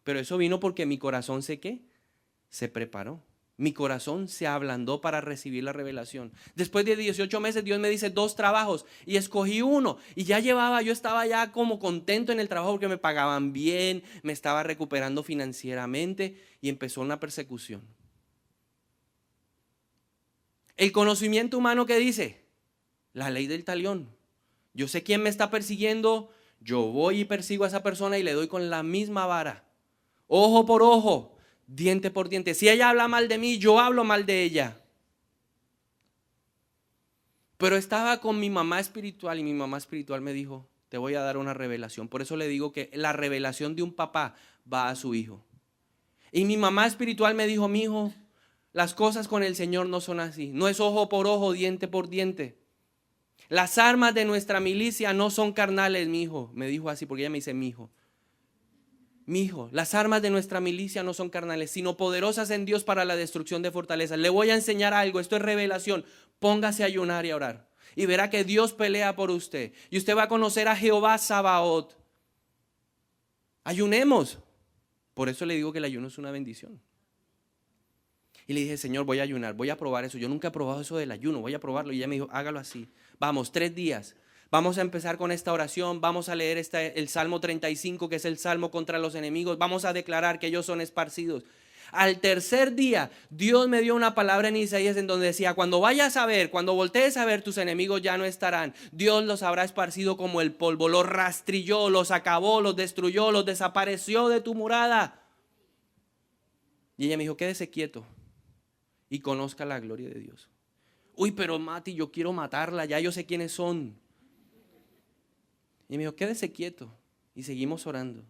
Pero eso vino porque mi corazón se preparó. Mi corazón se ablandó para recibir la revelación. Después de 18 meses Dios me dice 2 trabajos y escogí uno. Y yo estaba ya como contento en el trabajo porque me pagaban bien, me estaba recuperando financieramente y empezó una persecución. El conocimiento humano, ¿qué dice? La ley del talión. Yo sé quién me está persiguiendo, yo voy y persigo a esa persona y le doy con la misma vara. Ojo por ojo, diente por diente. Si ella habla mal de mí, yo hablo mal de ella. Pero estaba con mi mamá espiritual y mi mamá espiritual me dijo, te voy a dar una revelación. Por eso le digo que la revelación de un papá va a su hijo. Y mi mamá espiritual me dijo, mi hijo, las cosas con el Señor no son así. No es ojo por ojo, diente por diente. Las armas de nuestra milicia no son carnales, mi hijo. Me dijo así porque ella me dice, mi hijo. Mi hijo, las armas de nuestra milicia no son carnales, sino poderosas en Dios para la destrucción de fortalezas. Le voy a enseñar algo, esto es revelación. Póngase a ayunar y a orar. Y verá que Dios pelea por usted. Y usted va a conocer a Jehová Sabaoth. Ayunemos. Por eso le digo que el ayuno es una bendición. Y le dije, Señor, voy a ayunar, voy a probar eso. Yo nunca he probado eso del ayuno, voy a probarlo. Y ella me dijo, hágalo así. Vamos, 3 días. Vamos a empezar con esta oración. Vamos a leer el Salmo 35, que es el Salmo contra los enemigos. Vamos a declarar que ellos son esparcidos. Al tercer día, Dios me dio una palabra en Isaías en donde decía, cuando vayas a ver, cuando voltees a ver, tus enemigos ya no estarán. Dios los habrá esparcido como el polvo, los rastrilló, los acabó, los destruyó, los desapareció de tu morada. Y ella me dijo, quédese quieto y conozca la gloria de Dios. Uy, pero Mati, yo quiero matarla, ya yo sé quiénes son. Y me dijo, quédese quieto. Y seguimos orando.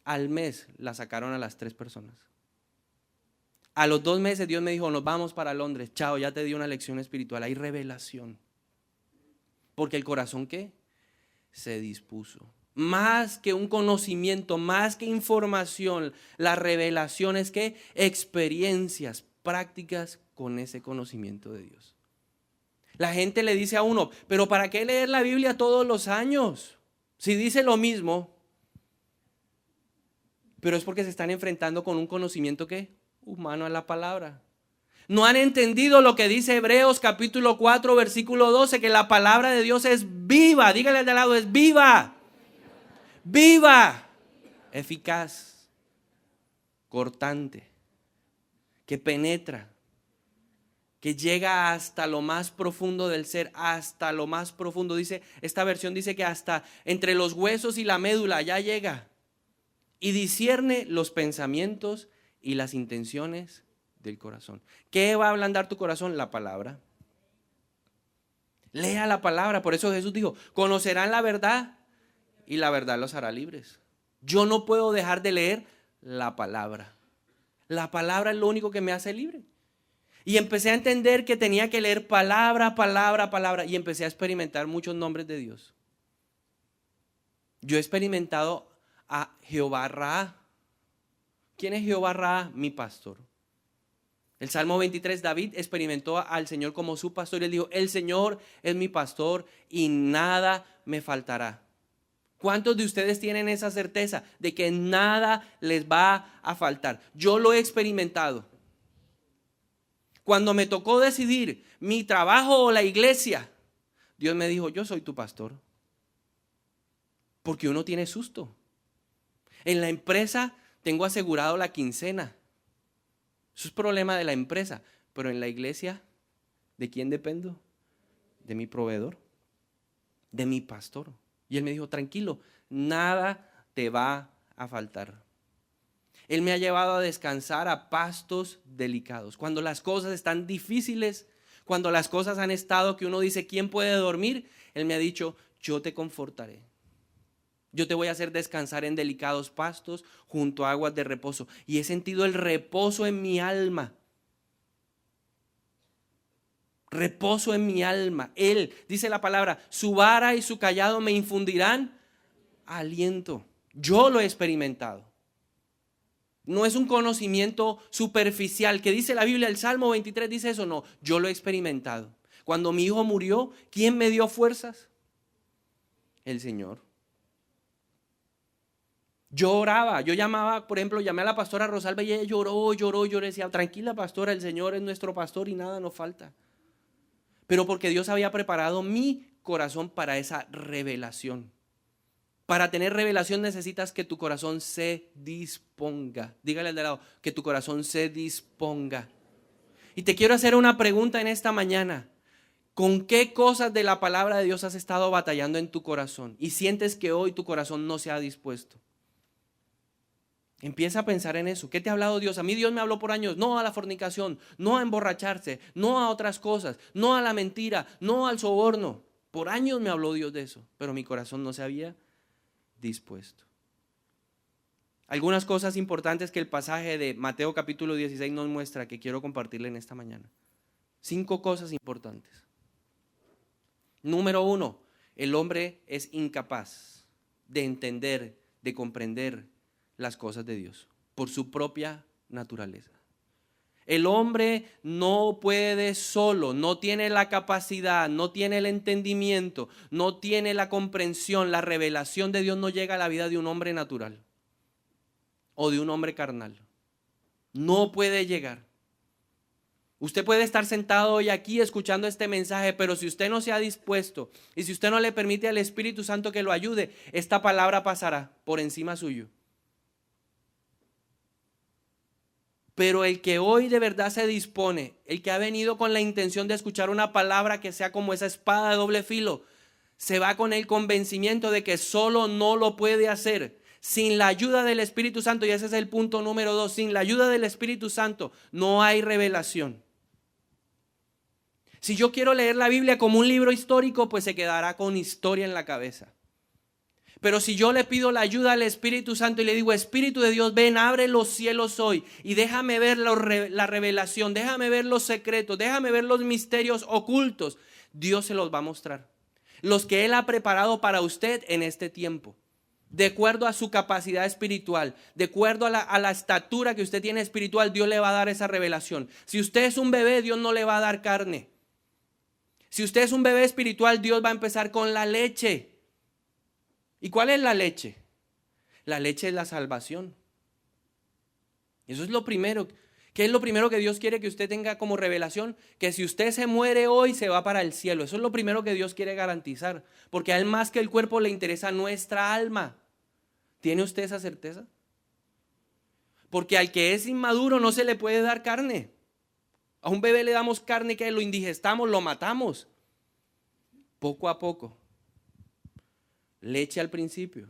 Al mes la sacaron a las 3 personas. A los 2 meses Dios me dijo, nos vamos para Londres. Chao, ya te di una lección espiritual. Hay revelación. Porque el corazón, ¿qué? Se dispuso. Más que un conocimiento, más que información, la revelación es que experiencias prácticas con ese conocimiento de Dios. La gente le dice a uno, pero ¿para qué leer la Biblia todos los años? Si dice lo mismo. Pero es porque se están enfrentando con un conocimiento que humano a la palabra. No han entendido lo que dice Hebreos capítulo 4 versículo 12, que la palabra de Dios es viva. Dígale al de al lado, es viva. Viva. Eficaz. Cortante. Que penetra. Que llega hasta lo más profundo del ser, hasta lo más profundo. Dice, esta versión dice que hasta entre los huesos y la médula ya llega. Y discierne los pensamientos y las intenciones del corazón. ¿Qué va a ablandar tu corazón? La palabra. Lea la palabra. Por eso Jesús dijo, conocerán la verdad y la verdad los hará libres. Yo no puedo dejar de leer la palabra. La palabra es lo único que me hace libre. Y empecé a entender que tenía que leer palabra, palabra, palabra. Y empecé a experimentar muchos nombres de Dios. Yo he experimentado a Jehová Ra. ¿Quién es Jehová Ra? Mi pastor. El Salmo 23, David experimentó al Señor como su pastor. Y él dijo, el Señor es mi pastor y nada me faltará. ¿Cuántos de ustedes tienen esa certeza de que nada les va a faltar? Yo lo he experimentado. Cuando me tocó decidir mi trabajo o la iglesia? Dios me dijo, yo soy tu pastor. Porque uno tiene susto. En la empresa tengo asegurado la quincena. Eso es problema de la empresa. Pero en la iglesia, ¿de quién dependo? De mi proveedor, de mi pastor. Y él me dijo, tranquilo, nada te va a faltar. Él me ha llevado a descansar a pastos delicados. Cuando las cosas están difíciles, cuando las cosas han estado que uno dice, ¿quién puede dormir? Él me ha dicho, yo te confortaré. Yo te voy a hacer descansar en delicados pastos junto a aguas de reposo. Y he sentido el reposo en mi alma. Reposo en mi alma. Él, dice la palabra, su vara y su cayado me infundirán aliento. Yo lo he experimentado. No es un conocimiento superficial que dice la Biblia, el Salmo 23 dice eso. No, yo lo he experimentado. Cuando mi hijo murió, ¿quién me dio fuerzas? El Señor. Yo oraba, yo llamaba, por ejemplo, llamé a la pastora Rosalba y ella lloró, decía, tranquila pastora, el Señor es nuestro pastor y nada nos falta. Pero porque Dios había preparado mi corazón para esa revelación. Para tener revelación necesitas que tu corazón se disponga. Dígale al de lado, que tu corazón se disponga. Y te quiero hacer una pregunta en esta mañana. ¿Con qué cosas de la palabra de Dios has estado batallando en tu corazón? Y sientes que hoy tu corazón no se ha dispuesto. Empieza a pensar en eso. ¿Qué te ha hablado Dios? A mí Dios me habló por años. No a la fornicación, no a emborracharse, no a otras cosas, no a la mentira, no al soborno. Por años me habló Dios de eso, pero mi corazón no se había dispuesto. Algunas cosas importantes que el pasaje de Mateo capítulo 16 nos muestra que quiero compartirle en esta mañana. 5 cosas importantes. Número 1, el hombre es incapaz de entender, de comprender las cosas de Dios por su propia naturaleza. El hombre no puede solo, no tiene la capacidad, no tiene el entendimiento, no tiene la comprensión, la revelación de Dios no llega a la vida de un hombre natural o de un hombre carnal. No puede llegar. Usted puede estar sentado hoy aquí escuchando este mensaje, pero si usted no se ha dispuesto y si usted no le permite al Espíritu Santo que lo ayude, esta palabra pasará por encima suyo. Pero el que hoy de verdad se dispone, el que ha venido con la intención de escuchar una palabra que sea como esa espada de doble filo, se va con el convencimiento de que solo no lo puede hacer. Sin la ayuda del Espíritu Santo, y ese es el punto número 2, sin la ayuda del Espíritu Santo no hay revelación. Si yo quiero leer la Biblia como un libro histórico, pues se quedará con historia en la cabeza. Pero si yo le pido la ayuda al Espíritu Santo y le digo, Espíritu de Dios, ven, abre los cielos hoy y déjame ver la revelación, déjame ver los secretos, déjame ver los misterios ocultos, Dios se los va a mostrar. Los que Él ha preparado para usted en este tiempo, de acuerdo a su capacidad espiritual, de acuerdo a la estatura que usted tiene espiritual, Dios le va a dar esa revelación. Si usted es un bebé, Dios no le va a dar carne. Si usted es un bebé espiritual, Dios va a empezar con la leche. ¿Y cuál es la leche? La leche es la salvación. Eso es lo primero. ¿Qué es lo primero que Dios quiere que usted tenga como revelación? Que si usted se muere hoy, se va para el cielo. Eso es lo primero que Dios quiere garantizar. Porque a Él más que el cuerpo le interesa nuestra alma. ¿Tiene usted esa certeza? Porque al que es inmaduro no se le puede dar carne. A un bebé le damos carne que lo indigestamos, lo matamos. Poco a poco. Leche al principio.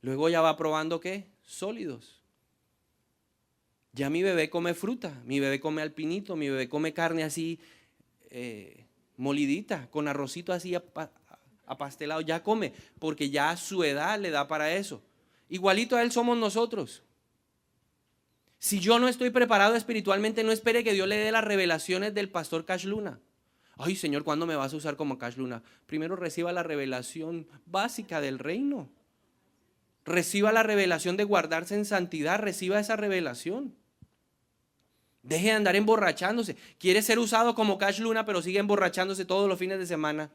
Luego ya va probando ¿qué? Sólidos. Ya mi bebé come fruta, mi bebé come alpinito, mi bebé come carne así molidita, con arrocito así apastelado, ya come, porque ya a su edad le da para eso. Igualito a Él somos nosotros. Si yo no estoy preparado espiritualmente, no espere que Dios le dé las revelaciones del pastor Cash Luna. Ay, Señor, ¿cuándo me vas a usar como Cash Luna? Primero reciba la revelación básica del reino. Reciba la revelación de guardarse en santidad. Reciba esa revelación. Deje de andar emborrachándose. Quiere ser usado como Cash Luna, pero sigue emborrachándose todos los fines de semana.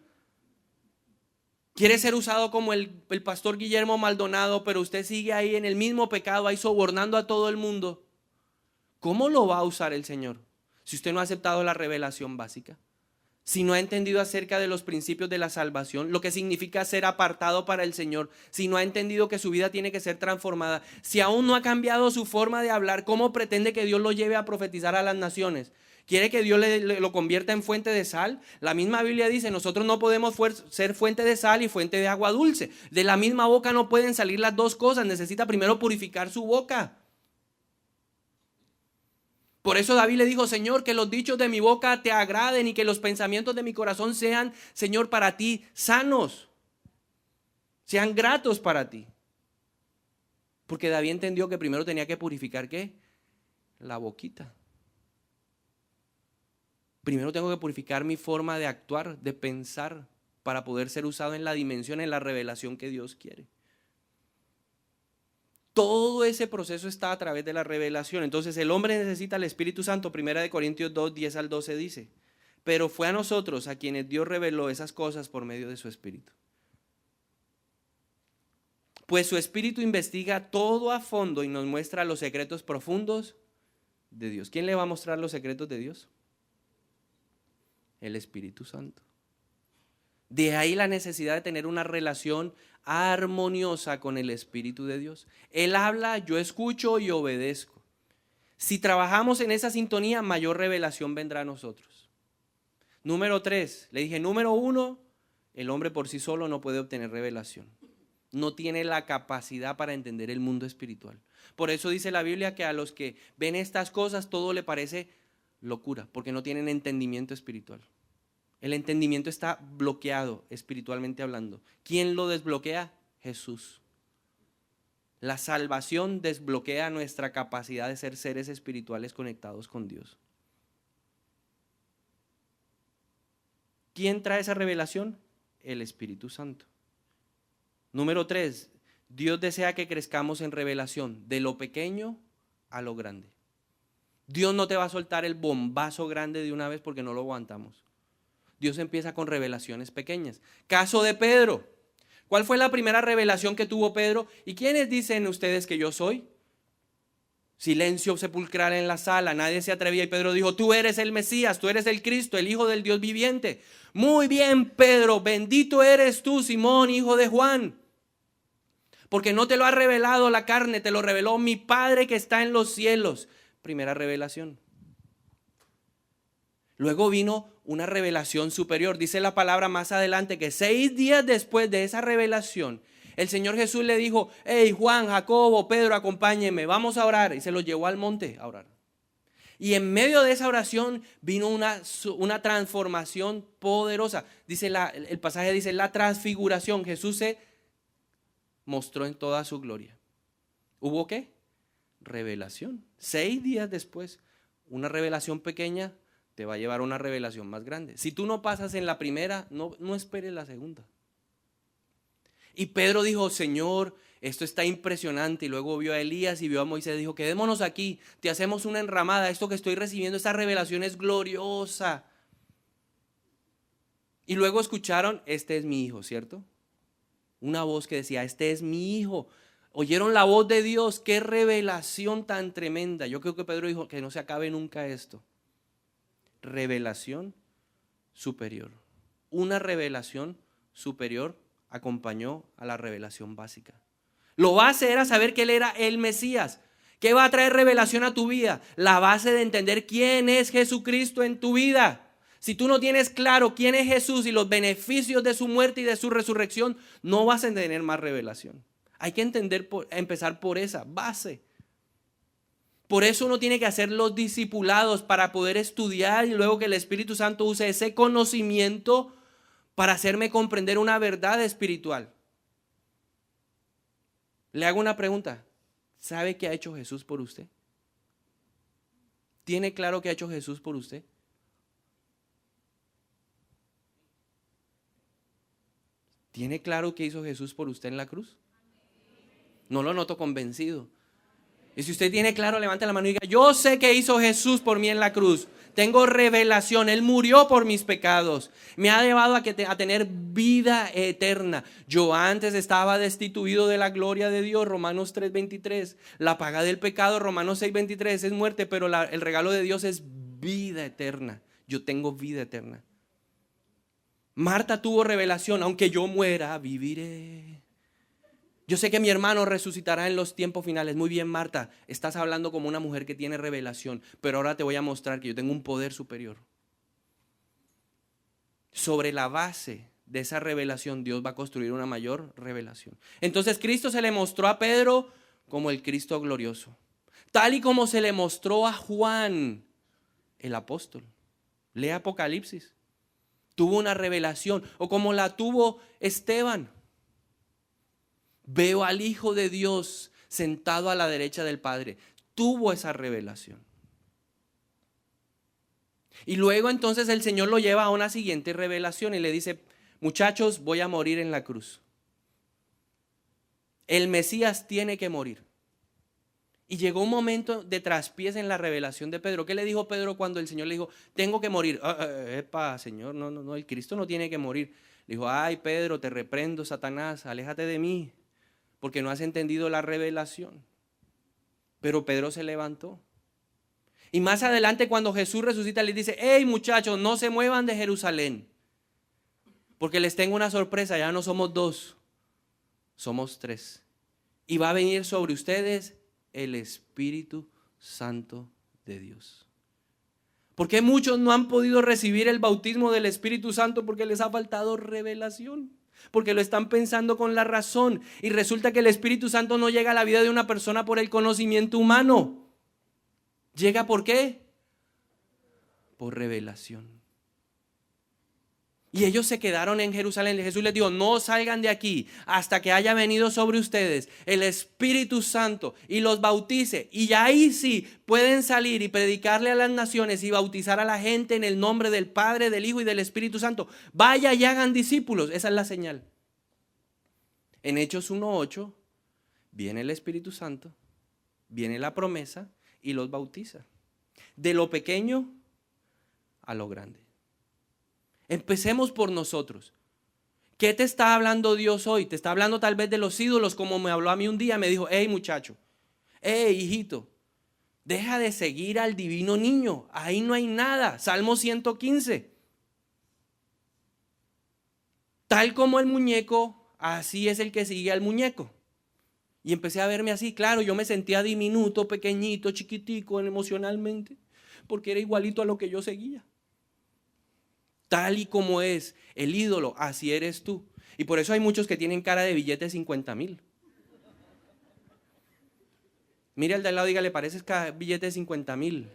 Quiere ser usado como el pastor Guillermo Maldonado, pero usted sigue ahí en el mismo pecado, ahí sobornando a todo el mundo. ¿Cómo lo va a usar el Señor si usted no ha aceptado la revelación básica? si no ha entendido acerca de los principios de la salvación, lo que significa ser apartado para el Señor, si no ha entendido que su vida tiene que ser transformada, si aún no ha cambiado su forma de hablar, ¿cómo pretende que Dios lo lleve a profetizar a las naciones? ¿Quiere que Dios lo convierta en fuente de sal? La misma Biblia dice, nosotros no podemos ser fuente de sal y fuente de agua dulce. De la misma boca no pueden salir las dos cosas, necesita primero purificar su boca. Por eso David le dijo, Señor, que los dichos de mi boca te agraden y que los pensamientos de mi corazón sean, Señor, para ti sanos, sean gratos para ti. Porque David entendió que primero tenía que purificar, ¿qué? La boquita. Primero tengo que purificar mi forma de actuar, de pensar, para poder ser usado en la dimensión, en la revelación que Dios quiere. Todo ese proceso está a través de la revelación. Entonces el hombre necesita el Espíritu Santo. 1 Corintios 2, 10 al 12 dice, pero fue a nosotros a quienes Dios reveló esas cosas por medio de su Espíritu. Pues su Espíritu investiga todo a fondo y nos muestra los secretos profundos de Dios. ¿Quién le va a mostrar los secretos de Dios? El Espíritu Santo. De ahí la necesidad de tener una relación armoniosa con el Espíritu de Dios. Él habla, yo escucho y obedezco. Si trabajamos en esa sintonía, mayor revelación vendrá a nosotros. Número 3, le dije, número 1, el hombre por sí solo no puede obtener revelación. No tiene la capacidad para entender el mundo espiritual. Por eso dice la Biblia que a los que ven estas cosas todo le parece locura, porque no tienen entendimiento espiritual. El entendimiento está bloqueado espiritualmente hablando. ¿Quién lo desbloquea? Jesús. La salvación desbloquea nuestra capacidad de ser seres espirituales conectados con Dios. ¿Quién trae esa revelación? El Espíritu Santo. Número 3, Dios desea que crezcamos en revelación, de lo pequeño a lo grande. Dios no te va a soltar el bombazo grande de una vez porque no lo aguantamos. Dios empieza con revelaciones pequeñas. Caso de Pedro. ¿Cuál fue la primera revelación que tuvo Pedro? ¿Y quiénes dicen ustedes que yo soy? Silencio sepulcral en la sala, nadie se atrevía y Pedro dijo, tú eres el Mesías, tú eres el Cristo, el Hijo del Dios viviente. Muy bien, Pedro, bendito eres tú, Simón, hijo de Juan. Porque no te lo ha revelado la carne, te lo reveló mi Padre que está en los cielos. Primera revelación. Luego vino una revelación superior. Dice la palabra más adelante que 6 días después de esa revelación, el Señor Jesús le dijo, hey Juan, Jacobo, Pedro, acompáñenme, vamos a orar. Y se los llevó al monte a orar. Y en medio de esa oración vino una transformación poderosa. Dice el pasaje dice la transfiguración. Jesús se mostró en toda su gloria. ¿Hubo qué? Revelación. 6 días después, una revelación pequeña te va a llevar a una revelación más grande. Si tú no pasas en la primera, no esperes la segunda. Y Pedro dijo, Señor, esto está impresionante. Y luego vio a Elías y vio a Moisés. Dijo, quedémonos aquí, te hacemos una enramada. Esto que estoy recibiendo, esta revelación es gloriosa. Y luego escucharon, este es mi hijo, ¿cierto? Una voz que decía, este es mi hijo. Oyeron la voz de Dios, qué revelación tan tremenda. Yo creo que Pedro dijo, que no se acabe nunca esto. Revelación superior. Una revelación superior acompañó a la revelación básica. Lo base era saber que Él era el Mesías. ¿Qué va a traer revelación a tu vida? La base de entender quién es Jesucristo en tu vida. Si tú no tienes claro quién es Jesús y los beneficios de su muerte y de su resurrección, no vas a tener más revelación. Hay que empezar por esa base. Por eso uno tiene que hacer los discipulados para poder estudiar y luego que el Espíritu Santo use ese conocimiento para hacerme comprender una verdad espiritual. Le hago una pregunta. ¿Sabe qué ha hecho Jesús por usted? ¿Tiene claro qué ha hecho Jesús por usted? ¿Tiene claro qué hizo Jesús por usted en la cruz? No lo noto convencido. Y si usted tiene claro, levante la mano y diga, yo sé que hizo Jesús por mí en la cruz. Tengo revelación, Él murió por mis pecados. Me ha llevado a tener vida eterna. Yo antes estaba destituido de la gloria de Dios, Romanos 3:23. La paga del pecado, Romanos 6:23, es muerte, pero el regalo de Dios es vida eterna. Yo tengo vida eterna. Marta tuvo revelación, aunque yo muera, viviré. Yo sé que mi hermano resucitará en los tiempos finales. Muy bien, Marta, estás hablando como una mujer que tiene revelación, pero ahora te voy a mostrar que yo tengo un poder superior. Sobre la base de esa revelación, Dios va a construir una mayor revelación. Entonces Cristo se le mostró a Pedro como el Cristo glorioso, tal y como se le mostró a Juan, el apóstol. Lee Apocalipsis. Tuvo una revelación, o como la tuvo Esteban. Veo al Hijo de Dios sentado a la derecha del Padre. Tuvo esa revelación. Y luego entonces el Señor lo lleva a una siguiente revelación y le dice: muchachos, voy a morir en la cruz. El Mesías tiene que morir. Y llegó un momento de traspiés en la revelación de Pedro. ¿Qué le dijo Pedro cuando el Señor le dijo: tengo que morir? Epa, Señor, no, el Cristo no tiene que morir. Le dijo: ay, Pedro, te reprendo, Satanás, aléjate de mí, porque no has entendido la revelación. Pero Pedro se levantó. Y más adelante, cuando Jesús resucita, les dice: hey, muchachos, no se muevan de Jerusalén, porque les tengo una sorpresa. Ya no somos 2, somos 3. Y va a venir sobre ustedes el Espíritu Santo de Dios. ¿Por qué muchos no han podido recibir el bautismo del Espíritu Santo? Porque les ha faltado revelación, porque lo están pensando con la razón, y resulta que el Espíritu Santo no llega a la vida de una persona por el conocimiento humano. ¿Llega por qué? Por revelación. Y ellos se quedaron en Jerusalén. Jesús les dijo: no salgan de aquí hasta que haya venido sobre ustedes el Espíritu Santo y los bautice. Y ahí sí pueden salir y predicarle a las naciones y bautizar a la gente en el nombre del Padre, del Hijo y del Espíritu Santo. Vaya y hagan discípulos. Esa es la señal. En Hechos 1:8 viene el Espíritu Santo, viene la promesa y los bautiza. De lo pequeño a lo grande. Empecemos por nosotros. ¿Qué te está hablando Dios hoy? Te está hablando tal vez de los ídolos, como me habló a mí un día. Me dijo: hey, muchacho, hey, hijito, deja de seguir al divino niño. Ahí no hay nada. Salmo 115. Tal como el muñeco, así es el que sigue al muñeco. Y empecé a verme así. Claro, yo me sentía diminuto, pequeñito, chiquitico emocionalmente, porque era igualito a lo que yo seguía. Tal y como es el ídolo, así eres tú. Y por eso hay muchos que tienen cara de billete de 50,000. Mire al de al lado y dígale: pareces billete de 50,000.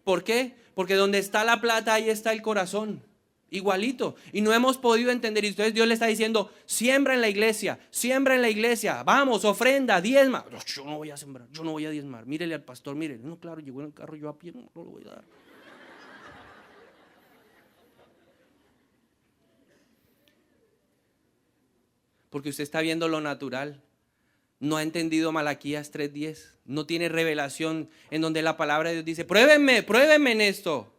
¿Por qué? Porque donde está la plata, ahí está el corazón. Igualito. Y no hemos podido entender. Y entonces Dios le está diciendo: siembra en la iglesia, siembra en la iglesia. Vamos, ofrenda, diezma. No, yo no voy a sembrar, yo no voy a diezmar. Mírele al pastor, mírele. No, claro, llegó en el carro, yo a pie no lo voy a dar. Porque usted está viendo lo natural. No ha entendido Malaquías 3:10. No tiene revelación en donde la palabra de Dios dice: pruébenme en esto.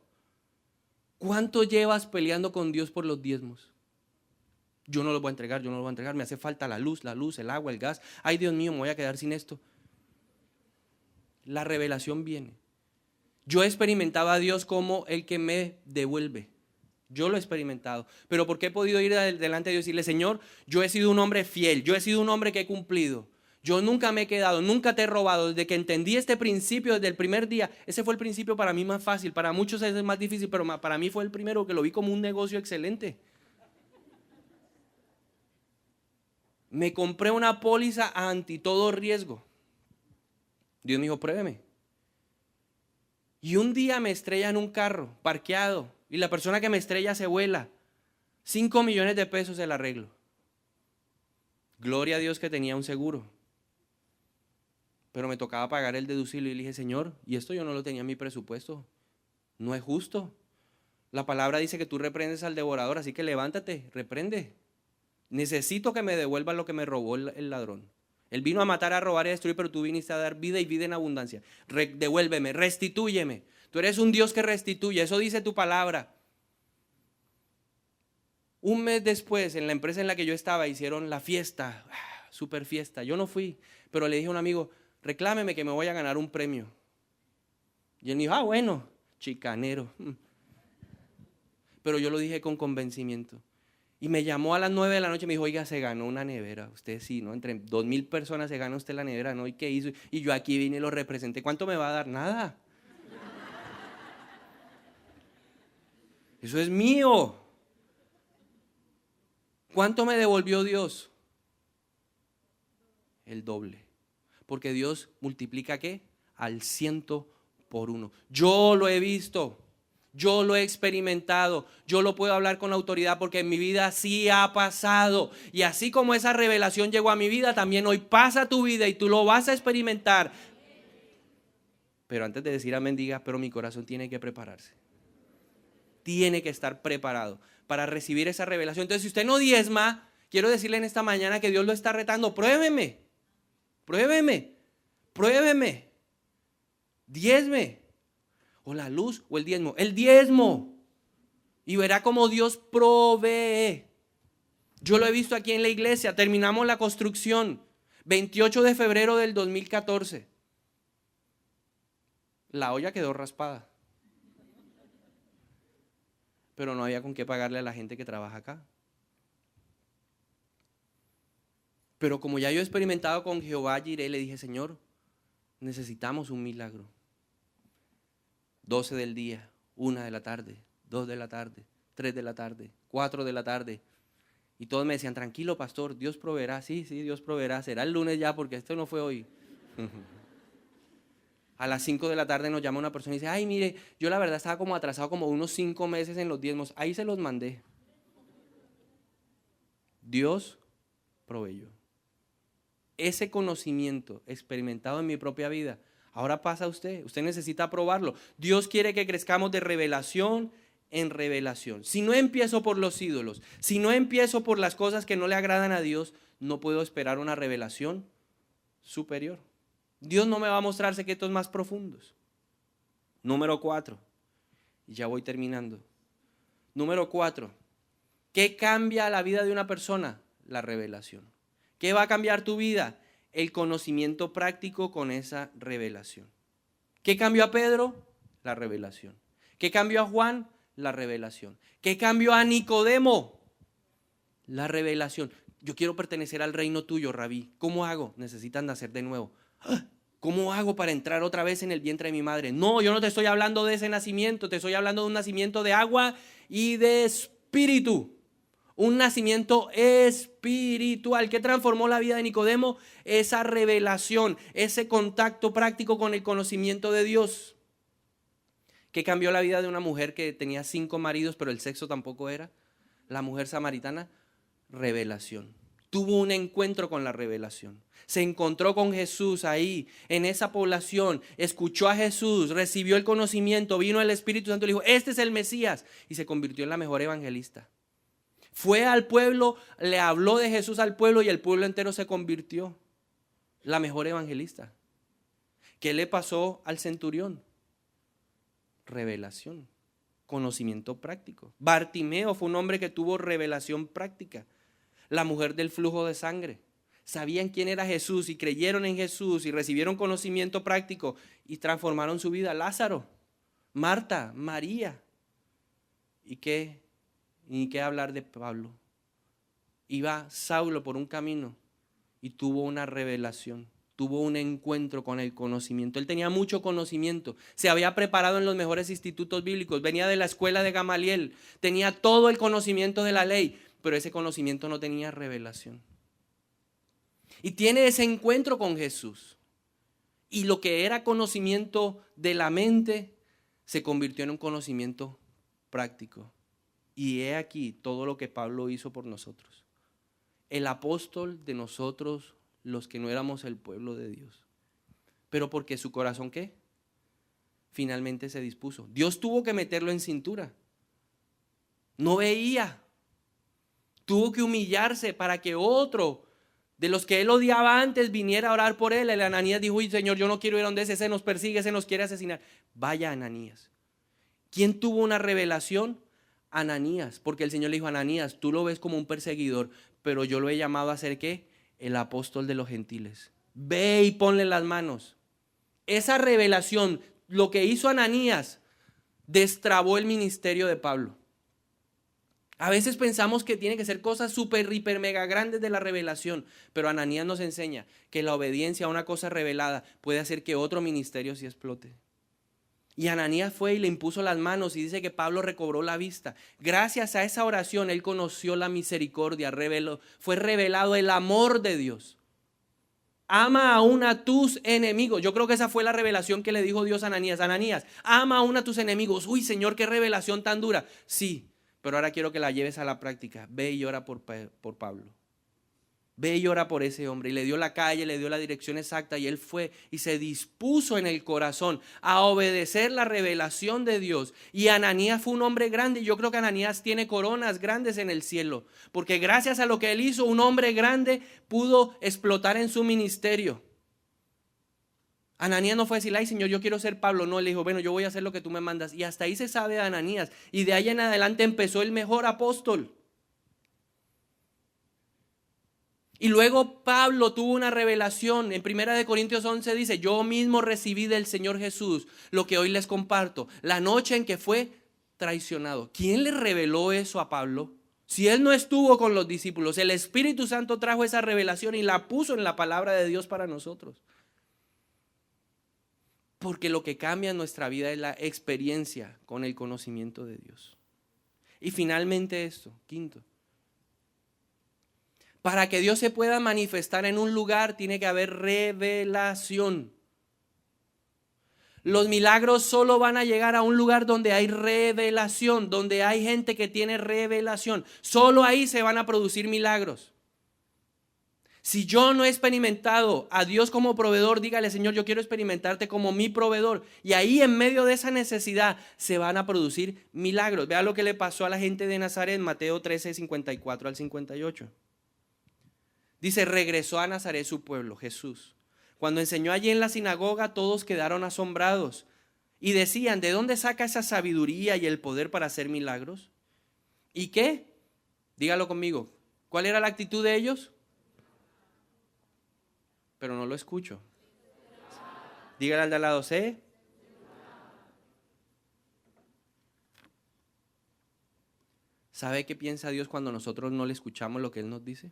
¿Cuánto llevas peleando con Dios por los diezmos? Yo no los voy a entregar, yo no los voy a entregar. Me hace falta la luz, el agua, el gas. Ay, Dios mío, me voy a quedar sin esto. La revelación viene. Yo he experimentado a Dios como el que me devuelve. Yo lo he experimentado. Pero ¿por qué he podido ir delante de Dios y decirle: Señor, yo he sido un hombre fiel, yo he sido un hombre que he cumplido? Yo nunca me he quedado, nunca te he robado. Desde que entendí este principio, desde el primer día, ese fue el principio para mí más fácil. Para muchos es más difícil, pero para mí fue el primero, que lo vi como un negocio excelente. Me compré una póliza anti todo riesgo. Dios me dijo: pruébeme. Y un día me estrellan un carro parqueado y la persona que me estrella se vuela. 5 millones de pesos el arreglo. Gloria a Dios que tenía un seguro. Pero me tocaba pagar el deducible y le dije: Señor, y esto yo no lo tenía en mi presupuesto. No es justo. La palabra dice que tú reprendes al devorador, así que levántate, reprende. Necesito que me devuelvan lo que me robó el ladrón. Él vino a matar, a robar y a destruir, pero tú viniste a dar vida y vida en abundancia. Devuélveme, restitúyeme. Tú eres un Dios que restituye, eso dice tu palabra. Un mes después, en la empresa en la que yo estaba, hicieron la fiesta, super fiesta. Yo no fui, pero le dije a un amigo: reclámeme que me voy a ganar un premio. Y él me dijo: bueno, chicanero. pero yo lo dije con convencimiento. Y me llamó a las 9 de la noche y me dijo, oiga, se ganó una nevera. Usted sí, ¿no? Entre 2,000 personas se gana usted la nevera, ¿no? ¿Y qué hizo? Y yo aquí vine y lo representé. ¿Cuánto me va a dar? Nada. Eso es mío. ¿Cuánto me devolvió Dios? El doble. Porque Dios multiplica ¿qué? Al 100 por 1. Yo lo he visto. Yo lo he experimentado, yo lo puedo hablar con autoridad porque en mi vida sí ha pasado. Y así como esa revelación llegó a mi vida, también hoy pasa a tu vida y tú lo vas a experimentar. Pero antes de decir amén, diga, pero mi corazón tiene que prepararse. Tiene que estar preparado para recibir esa revelación. Entonces, si usted no diezma, quiero decirle en esta mañana que Dios lo está retando. Pruébeme, pruébeme, pruébeme, diezme. O la luz o el diezmo. El diezmo. Y verá cómo Dios provee. Yo lo he visto aquí en la iglesia. Terminamos la construcción. 28 de febrero del 2014. La olla quedó raspada. Pero no había con qué pagarle a la gente que trabaja acá. Pero como ya yo he experimentado con Jehová Jireh, le dije, Señor, necesitamos un milagro. 12 del día, 1 de la tarde, 2 de la tarde, 3 de la tarde, 4 de la tarde. Y todos me decían, tranquilo pastor, Dios proveerá. Sí, Dios proveerá. Será el lunes ya porque esto no fue hoy. A las 5 de la tarde nos llama una persona y dice, ay mire, yo la verdad estaba como atrasado como unos 5 meses en los diezmos. Ahí se los mandé. Dios proveyó. Ese conocimiento experimentado en mi propia vida, ahora pasa a usted. Usted necesita probarlo. Dios quiere que crezcamos de revelación en revelación. Si no empiezo por los ídolos, si no empiezo por las cosas que no le agradan a Dios, no puedo esperar una revelación superior. Dios no me va a mostrar secretos más profundos. Número 4. Y ya voy terminando. Número 4. ¿Qué cambia la vida de una persona? La revelación. ¿Qué va a cambiar tu vida? El conocimiento práctico con esa revelación. ¿Qué cambió a Pedro? La revelación. ¿Qué cambió a Juan? La revelación. ¿Qué cambió a Nicodemo? La revelación. Yo quiero pertenecer al reino tuyo, Rabí. ¿Cómo hago? Necesitan nacer de nuevo. ¿Cómo hago para entrar otra vez en el vientre de mi madre? No, yo no te estoy hablando de ese nacimiento, te estoy hablando de un nacimiento de agua y de espíritu. Un nacimiento espiritual. ¿Qué transformó la vida de Nicodemo? Esa revelación, ese contacto práctico con el conocimiento de Dios. ¿Qué cambió la vida de una mujer que tenía 5 maridos, pero el sexo tampoco era? La mujer samaritana, revelación. Tuvo un encuentro con la revelación. Se encontró con Jesús ahí, en esa población, escuchó a Jesús, recibió el conocimiento, vino el Espíritu Santo y le dijo, este es el Mesías, y se convirtió en la mejor evangelista. Fue al pueblo, le habló de Jesús al pueblo y el pueblo entero se convirtió. La mejor evangelista. ¿Qué le pasó al centurión? Revelación, conocimiento práctico. Bartimeo fue un hombre que tuvo revelación práctica. La mujer del flujo de sangre. Sabían quién era Jesús y creyeron en Jesús y recibieron conocimiento práctico y transformaron su vida. Lázaro, Marta, María. ¿Y qué hablar de Pablo? Iba Saulo por un camino y tuvo una revelación, tuvo un encuentro con el conocimiento. Él tenía mucho conocimiento, se había preparado en los mejores institutos bíblicos, venía de la escuela de Gamaliel, tenía todo el conocimiento de la ley, pero ese conocimiento no tenía revelación. Y tiene ese encuentro con Jesús. Y lo que era conocimiento de la mente se convirtió en un conocimiento práctico. Y he aquí todo lo que Pablo hizo por nosotros. El apóstol de nosotros, los que no éramos el pueblo de Dios. Pero porque su corazón, ¿qué? Finalmente se dispuso. Dios tuvo que meterlo en cintura. No veía. Tuvo que humillarse para que otro de los que él odiaba antes viniera a orar por él. El Ananías dijo, uy, Señor, yo no quiero ir a donde ese nos persigue, ese nos quiere asesinar. Vaya Ananías. ¿Quién tuvo una revelación? Ananías, porque el Señor le dijo, Ananías, tú lo ves como un perseguidor, pero yo lo he llamado a ser ¿qué? El apóstol de los gentiles. Ve y ponle las manos. Esa revelación, lo que hizo Ananías, destrabó el ministerio de Pablo. A veces pensamos que tiene que ser cosas súper, hiper, mega grandes de la revelación, pero Ananías nos enseña que la obediencia a una cosa revelada puede hacer que otro ministerio se explote. Y Ananías fue y le impuso las manos y dice que Pablo recobró la vista. Gracias a esa oración él conoció la misericordia, fue revelado el amor de Dios. Ama aún a tus enemigos. Yo creo que esa fue la revelación que le dijo Dios a Ananías. Ananías, ama aún a tus enemigos. Uy, Señor, qué revelación tan dura. Sí, pero ahora quiero que la lleves a la práctica. Ve y ora por Pablo. Ve y ora por ese hombre. Y le dio la calle, le dio la dirección exacta y él fue y se dispuso en el corazón a obedecer la revelación de Dios. Y Ananías fue un hombre grande. Y yo creo que Ananías tiene coronas grandes en el cielo. Porque gracias a lo que él hizo, un hombre grande pudo explotar en su ministerio. Ananías no fue a decir, ay Señor, yo quiero ser Pablo. No, él dijo, bueno, yo voy a hacer lo que tú me mandas. Y hasta ahí se sabe de Ananías. Y de ahí en adelante empezó el mejor apóstol. Y luego Pablo tuvo una revelación. En 1 Corintios 11 dice, yo mismo recibí del Señor Jesús lo que hoy les comparto. La noche en que fue traicionado. ¿Quién le reveló eso a Pablo? Si él no estuvo con los discípulos, el Espíritu Santo trajo esa revelación y la puso en la palabra de Dios para nosotros. Porque lo que cambia en nuestra vida es la experiencia con el conocimiento de Dios. Y finalmente esto, quinto. Para que Dios se pueda manifestar en un lugar tiene que haber revelación. Los milagros solo van a llegar a un lugar donde hay revelación, donde hay gente que tiene revelación. Solo ahí se van a producir milagros. Si yo no he experimentado a Dios como proveedor, dígale, Señor, yo quiero experimentarte como mi proveedor. Y ahí en medio de esa necesidad se van a producir milagros. Vea lo que le pasó a la gente de Nazaret, Mateo 13, 54 al 58. Dice, regresó a Nazaret su pueblo, Jesús. Cuando enseñó allí en la sinagoga, todos quedaron asombrados y decían, ¿de dónde saca esa sabiduría y el poder para hacer milagros? ¿Y qué? Dígalo conmigo. ¿Cuál era la actitud de ellos? Pero no lo escucho. Dígale al de al lado, ¿sí? ¿Sabe qué piensa Dios cuando nosotros no le escuchamos lo que Él nos dice?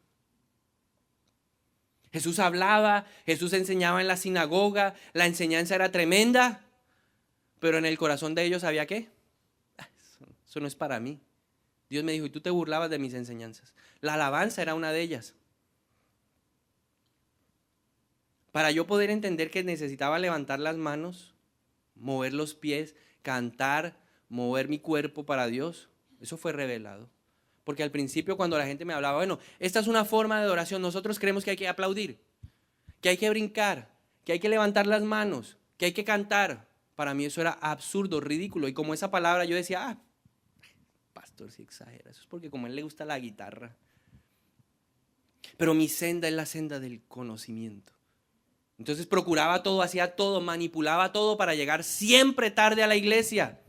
Jesús hablaba, Jesús enseñaba en la sinagoga, la enseñanza era tremenda, pero en el corazón de ellos había ¿qué? Eso no es para mí. Dios me dijo, y tú te burlabas de mis enseñanzas. La alabanza era una de ellas. Para yo poder entender que necesitaba levantar las manos, mover los pies, cantar, mover mi cuerpo para Dios, eso fue revelado. Porque al principio cuando la gente me hablaba, bueno, esta es una forma de adoración, nosotros creemos que hay que aplaudir, que hay que brincar, que hay que levantar las manos, que hay que cantar. Para mí eso era absurdo, ridículo. Y como esa palabra yo decía, pastor, si exagera, eso es porque como a él le gusta la guitarra. Pero mi senda es la senda del conocimiento. Entonces procuraba todo, hacía todo, manipulaba todo para llegar siempre tarde a la iglesia.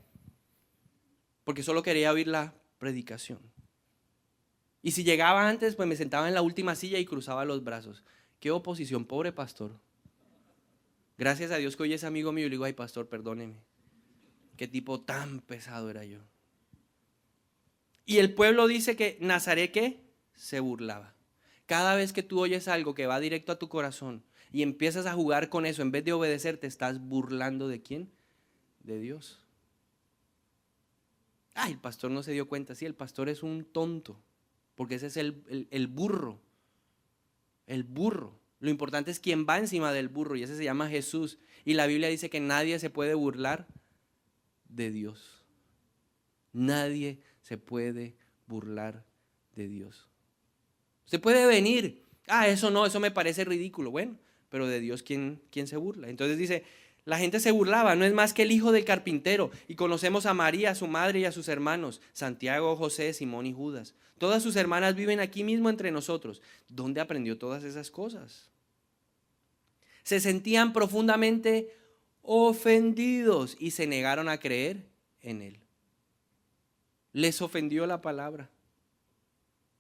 Porque solo quería oír la predicación. Y si llegaba antes, pues me sentaba en la última silla y cruzaba los brazos. Qué oposición, pobre pastor. Gracias a Dios que hoy es amigo mío y le digo, ay pastor, perdóneme. Qué tipo tan pesado era yo. Y el pueblo dice que Nazaret, ¿qué? Se burlaba. Cada vez que tú oyes algo que va directo a tu corazón y empiezas a jugar con eso, en vez de obedecer, te estás burlando ¿de quién? De Dios. Ay, el pastor no se dio cuenta. Sí, el pastor es un tonto. Porque ese es el burro. El burro. Lo importante es quién va encima del burro y ese se llama Jesús. Y la Biblia dice que nadie se puede burlar de Dios. Nadie se puede burlar de Dios. Se puede venir. Eso no, eso me parece ridículo. Bueno, pero de Dios, ¿quién se burla? Entonces dice, la gente se burlaba, no es más que el hijo del carpintero. Y conocemos a María, a su madre y a sus hermanos, Santiago, José, Simón y Judas. Todas sus hermanas viven aquí mismo entre nosotros. ¿Dónde aprendió todas esas cosas? Se sentían profundamente ofendidos y se negaron a creer en él. Les ofendió la palabra.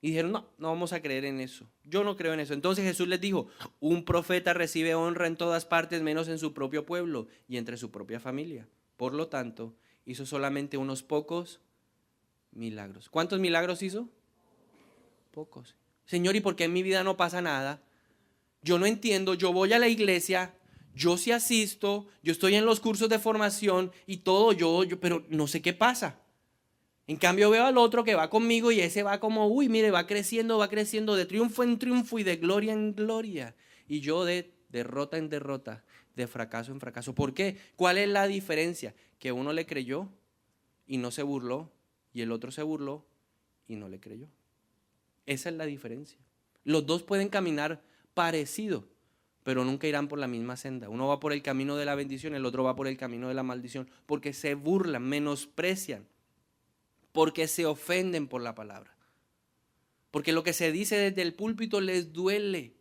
Y dijeron, no vamos a creer en eso. Yo no creo en eso. Entonces Jesús les dijo, un profeta recibe honra en todas partes menos en su propio pueblo y entre su propia familia. Por lo tanto, hizo solamente unos pocos milagros. ¿Cuántos milagros hizo? Pocos. Señor, ¿y por qué en mi vida no pasa nada? Yo no entiendo, yo voy a la iglesia, yo sí asisto, yo estoy en los cursos de formación y todo, pero no sé qué pasa. En cambio veo al otro que va conmigo y ese va como, uy, mire, va creciendo, de triunfo en triunfo y de gloria en gloria. Y yo de derrota en derrota, de fracaso en fracaso. ¿Por qué? ¿Cuál es la diferencia? Que uno le creyó y no se burló, y el otro se burló y no le creyó. Esa es la diferencia. Los dos pueden caminar parecido, pero nunca irán por la misma senda. Uno va por el camino de la bendición, el otro va por el camino de la maldición, porque se burlan, menosprecian, porque se ofenden por la palabra, porque lo que se dice desde el púlpito les duele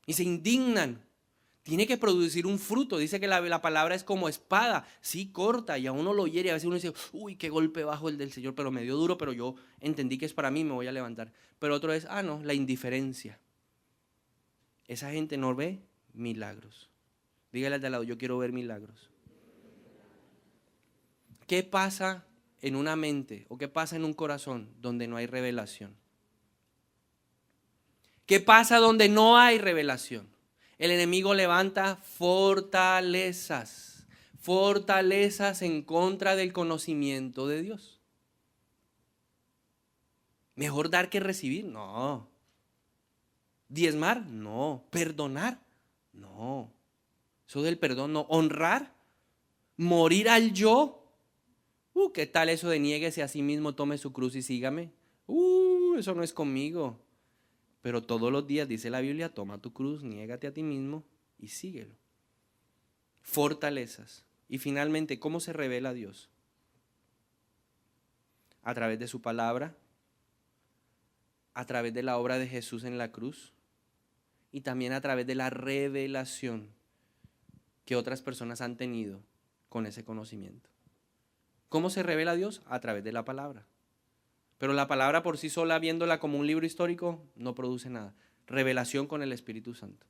y se indignan. Tiene que producir un fruto. Dice que la palabra es como espada, sí, corta, y a uno lo hiere. A veces uno dice, uy, qué golpe bajo el del Señor, pero me dio duro, pero yo entendí que es para mí, me voy a levantar. Pero otro es, no, la indiferencia. Esa gente no ve milagros. Dígale al de al lado, yo quiero ver milagros. ¿Qué pasa en una mente o qué pasa en un corazón donde no hay revelación? ¿Qué pasa donde no hay revelación? El enemigo levanta fortalezas en contra del conocimiento de Dios. Mejor dar que recibir, no. Diezmar, no. Perdonar, no. Eso del perdón, no. Honrar, morir al yo. ¿Qué tal eso de niéguese a sí mismo, tome su cruz y sígame? Eso no es conmigo. Pero todos los días dice la Biblia, toma tu cruz, niégate a ti mismo y síguelo. Fortalezas. Y finalmente, ¿cómo se revela Dios? A través de su palabra, a través de la obra de Jesús en la cruz y también a través de la revelación que otras personas han tenido con ese conocimiento. ¿Cómo se revela Dios? A través de la palabra. Pero la palabra por sí sola, viéndola como un libro histórico, no produce nada. Revelación con el Espíritu Santo.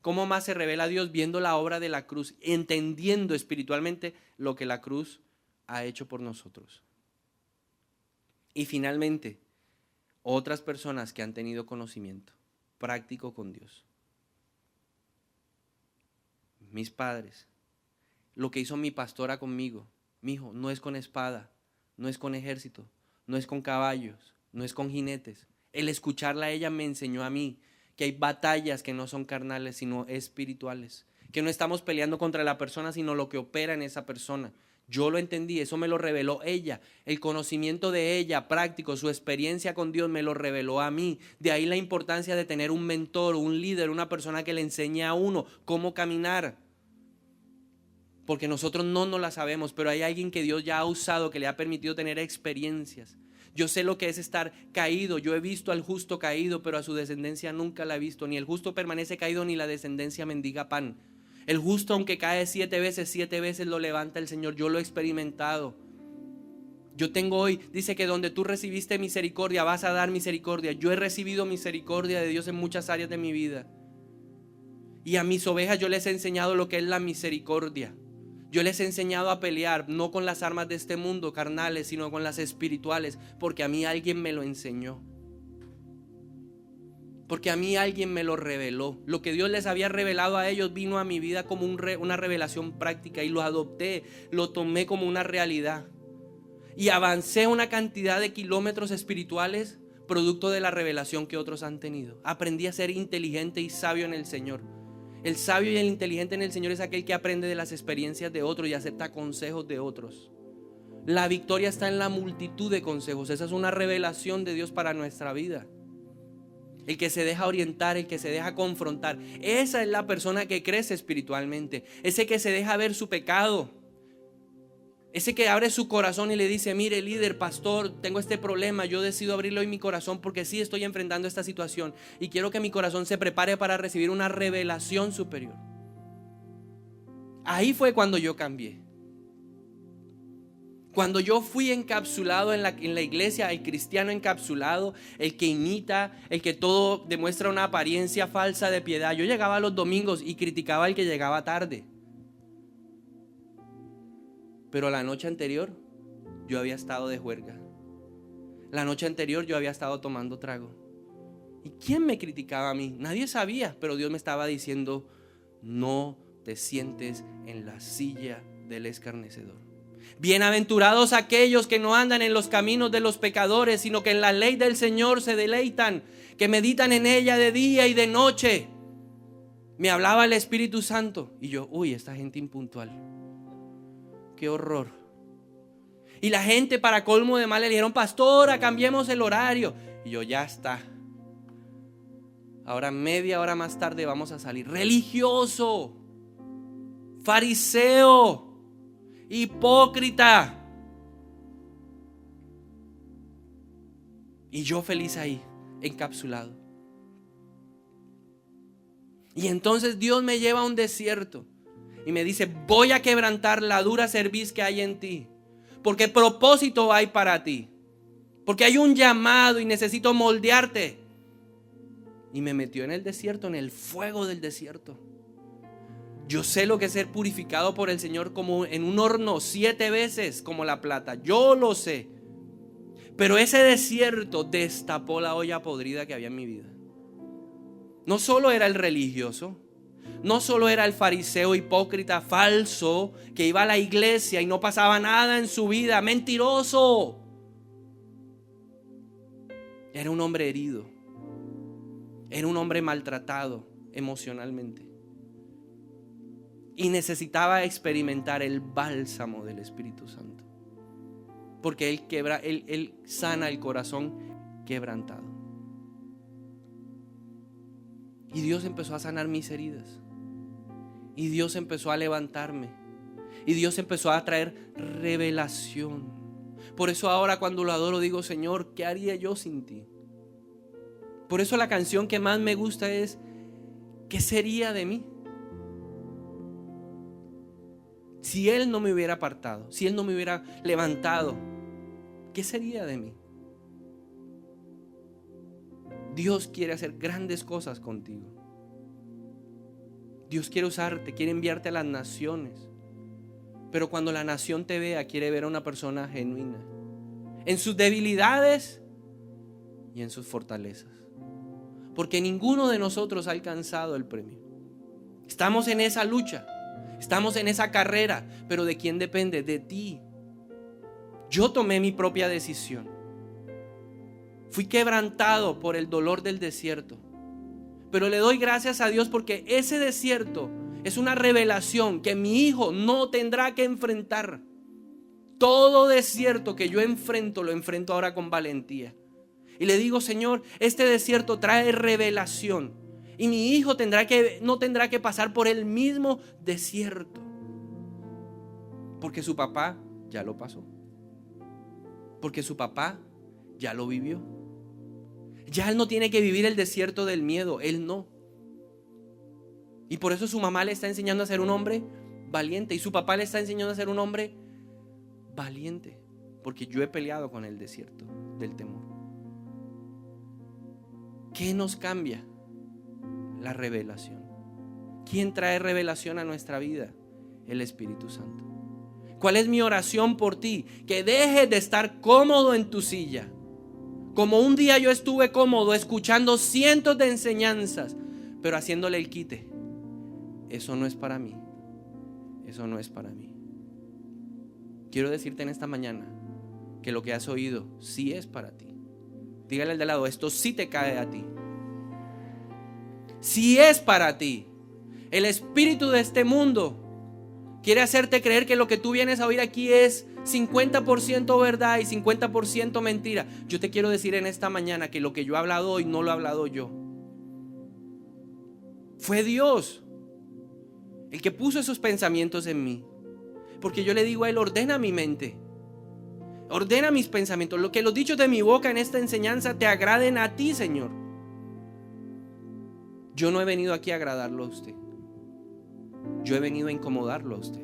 ¿Cómo más se revela Dios? Viendo la obra de la cruz, entendiendo espiritualmente lo que la cruz ha hecho por nosotros. Y finalmente, otras personas que han tenido conocimiento práctico con Dios. Mis padres, lo que hizo mi pastora conmigo, mi hijo, no es con espada, no es con ejército, no es con caballos, no es con jinetes. El escucharla a ella me enseñó a mí que hay batallas que no son carnales, sino espirituales. Que no estamos peleando contra la persona, sino lo que opera en esa persona. Yo lo entendí, eso me lo reveló ella. El conocimiento de ella, práctico, su experiencia con Dios me lo reveló a mí. De ahí la importancia de tener un mentor, un líder, una persona que le enseñe a uno cómo caminar. Porque nosotros no nos la sabemos, pero hay alguien que Dios ya ha usado, que le ha permitido tener experiencias. Yo sé lo que es estar caído. Yo he visto al justo caído, pero a su descendencia nunca la he visto. Ni el justo permanece caído, ni la descendencia mendiga pan. El justo, aunque cae 7 veces lo levanta el Señor. Yo lo he experimentado. Yo tengo hoy, dice que donde tú recibiste misericordia, vas a dar misericordia. Yo he recibido misericordia de Dios en muchas áreas de mi vida. Y a mis ovejas yo les he enseñado lo que es la misericordia. Yo les he enseñado a pelear, no con las armas de este mundo carnales, sino con las espirituales, porque a mí alguien me lo enseñó. Porque a mí alguien me lo reveló. Lo que Dios les había revelado a ellos vino a mi vida como una revelación práctica y lo adopté, lo tomé como una realidad. Y avancé una cantidad de kilómetros espirituales producto de la revelación que otros han tenido. Aprendí a ser inteligente y sabio en el Señor. El sabio y el inteligente en el Señor es aquel que aprende de las experiencias de otros y acepta consejos de otros. La victoria está en la multitud de consejos. Esa es una revelación de Dios para nuestra vida. El que se deja orientar, el que se deja confrontar. Esa es la persona que crece espiritualmente. Ese que se deja ver su pecado. Ese que abre su corazón y le dice, mire líder, pastor, tengo este problema, yo decido abrirlo en mi corazón porque sí estoy enfrentando esta situación y quiero que mi corazón se prepare para recibir una revelación superior. Ahí fue cuando yo cambié. Cuando yo fui encapsulado en la iglesia, el cristiano encapsulado, el que imita, el que todo demuestra una apariencia falsa de piedad. Yo llegaba los domingos y criticaba al que llegaba tarde. Pero la noche anterior yo había estado de juerga. La noche anterior yo había estado tomando trago. ¿Y quién me criticaba a mí? Nadie sabía, pero Dios me estaba diciendo: no te sientes en la silla del escarnecedor. Bienaventurados aquellos que no andan en los caminos de los pecadores, sino que en la ley del Señor se deleitan, que meditan en ella de día y de noche. Me hablaba el Espíritu Santo y yo: uy, esta gente impuntual, qué horror. Y la gente, para colmo de mal, le dijeron: pastora, cambiemos el horario. Y yo: ya está. Ahora media hora más tarde vamos a salir. Religioso, fariseo, hipócrita. Y yo feliz ahí, encapsulado. Y entonces Dios me lleva a un desierto y me dice: voy a quebrantar la dura cerviz que hay en ti, porque propósito hay para ti, porque hay un llamado y necesito moldearte. Y me metió en el desierto, en el fuego del desierto. Yo sé lo que es ser purificado por el Señor como en un horno 7 veces como la plata. Yo lo sé. Pero ese desierto destapó la olla podrida que había en mi vida. No solo era el religioso, no solo era el fariseo hipócrita falso que iba a la iglesia y no pasaba nada en su vida, mentiroso. Era un hombre herido. Era un hombre maltratado emocionalmente. Y necesitaba experimentar el bálsamo del Espíritu Santo. Porque Él sana el corazón quebrantado. Y Dios empezó a sanar mis heridas. Y Dios empezó a levantarme. Y Dios empezó a traer revelación. Por eso ahora cuando lo adoro digo: Señor, ¿qué haría yo sin ti? Por eso la canción que más me gusta es: ¿qué sería de mí? Si Él no me hubiera apartado, si Él no me hubiera levantado, ¿qué sería de mí? Dios quiere hacer grandes cosas contigo. Dios quiere usarte, quiere enviarte a las naciones. Pero cuando la nación te vea, quiere ver a una persona genuina, en sus debilidades y en sus fortalezas. Porque ninguno de nosotros ha alcanzado el premio. Estamos en esa lucha, estamos en esa carrera, pero ¿de quién depende? De ti. Yo tomé mi propia decisión. Fui quebrantado por el dolor del desierto, pero le doy gracias a Dios porque ese desierto es una revelación que mi hijo no tendrá que enfrentar. Todo desierto que yo enfrento, lo enfrento ahora con valentía. Y le digo: Señor, este desierto trae revelación. Y mi hijo no tendrá que pasar por el mismo desierto. Porque su papá ya lo pasó. Porque su papá ya lo vivió. Ya él no tiene que vivir el desierto del miedo. Él no. Y por eso su mamá le está enseñando a ser un hombre valiente. Y su papá le está enseñando a ser un hombre valiente. Porque yo he peleado con el desierto del temor. ¿Qué nos cambia? La revelación. ¿Quién trae revelación a nuestra vida? El Espíritu Santo. ¿Cuál es mi oración por ti? Que dejes de estar cómodo en tu silla. Como un día yo estuve cómodo escuchando cientos de enseñanzas, pero haciéndole el quite. Eso no es para mí. Eso no es para mí. Quiero decirte en esta mañana que lo que has oído sí es para ti. Dígale al de lado: esto sí te cae a ti. Sí es para ti. El espíritu de este mundo quiere hacerte creer que lo que tú vienes a oír aquí es 50% verdad y 50% mentira. Yo te quiero decir en esta mañana que lo que yo he hablado hoy no lo he hablado yo. Fue Dios el que puso esos pensamientos en mí. Porque yo le digo a Él: ordena mi mente, ordena mis pensamientos. Lo que los dichos de mi boca en esta enseñanza te agraden a ti, Señor. Yo no he venido aquí a agradarlo a usted. Yo he venido a incomodarlo a usted.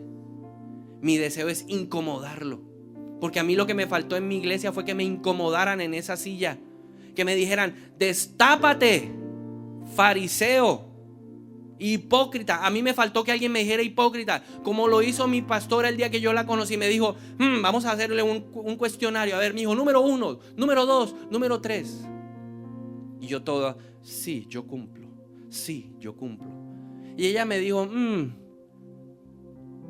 Mi deseo es incomodarlo. Porque a mí lo que me faltó en mi iglesia fue que me incomodaran en esa silla. Que me dijeran: destápate, fariseo, Hipócrita. A mí me faltó que alguien me dijera hipócrita, como lo hizo mi pastora el día que yo la conocí. Me dijo, vamos a hacerle un cuestionario. A ver, me dijo, número 1, número 2, número 3. Y yo toda, sí, yo cumplo. Sí, yo cumplo. Y ella me dijo,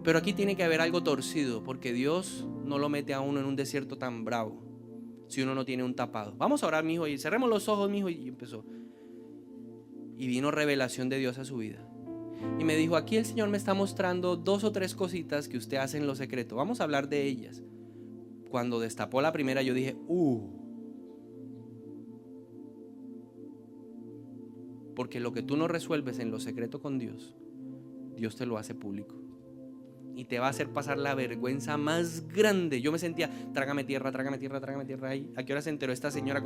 pero aquí tiene que haber algo torcido, porque Dios no lo mete a uno en un desierto tan bravo si uno no tiene un tapado. Vamos a orar, mijo, y cerremos los ojos, mijo. Y empezó. Y vino revelación de Dios a su vida. Y me dijo, aquí el Señor me está mostrando 2 o 3 cositas que usted hace en lo secreto. Vamos a hablar de ellas. Cuando destapó la primera, yo dije, porque lo que tú no resuelves en lo secreto con Dios, Dios te lo hace público. Y te va a hacer pasar la vergüenza más grande. Yo me sentía, trágame tierra, trágame tierra, trágame tierra. Ahí, ¿a qué hora se enteró esta señora?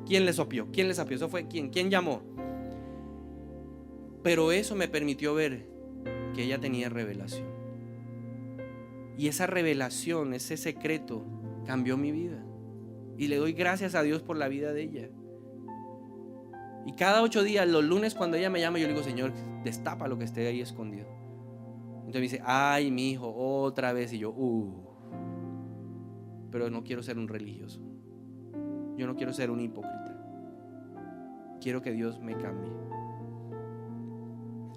¿Quién le sopió? ¿Quién le sapió? ¿Eso fue quién? ¿Quién llamó? Pero eso me permitió ver que ella tenía revelación. Y esa revelación, ese secreto, cambió mi vida. Y le doy gracias a Dios por la vida de ella. Y cada 8 días, los lunes cuando ella me llama, yo le digo, Señor, destapa lo que esté ahí escondido. Entonces me dice, ay, mi hijo, otra vez. Y yo, pero no quiero ser un religioso. Yo no quiero ser un hipócrita. Quiero que Dios me cambie.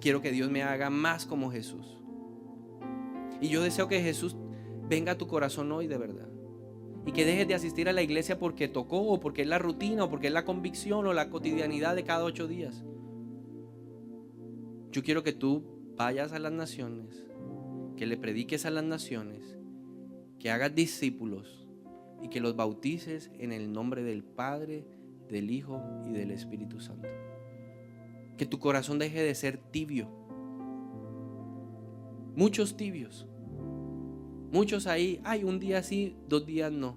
Quiero que Dios me haga más como Jesús. Y yo deseo que Jesús venga a tu corazón hoy de verdad. Y que dejes de asistir a la iglesia porque tocó, o porque es la rutina, o porque es la convicción, o la cotidianidad de cada 8 días. Yo quiero que tú vayas a las naciones, que le prediques a las naciones, que hagas discípulos y que los bautices en el nombre del Padre, del Hijo y del Espíritu Santo. Que tu corazón deje de ser tibio. Muchos tibios. Muchos ahí, un día sí, 2 días no.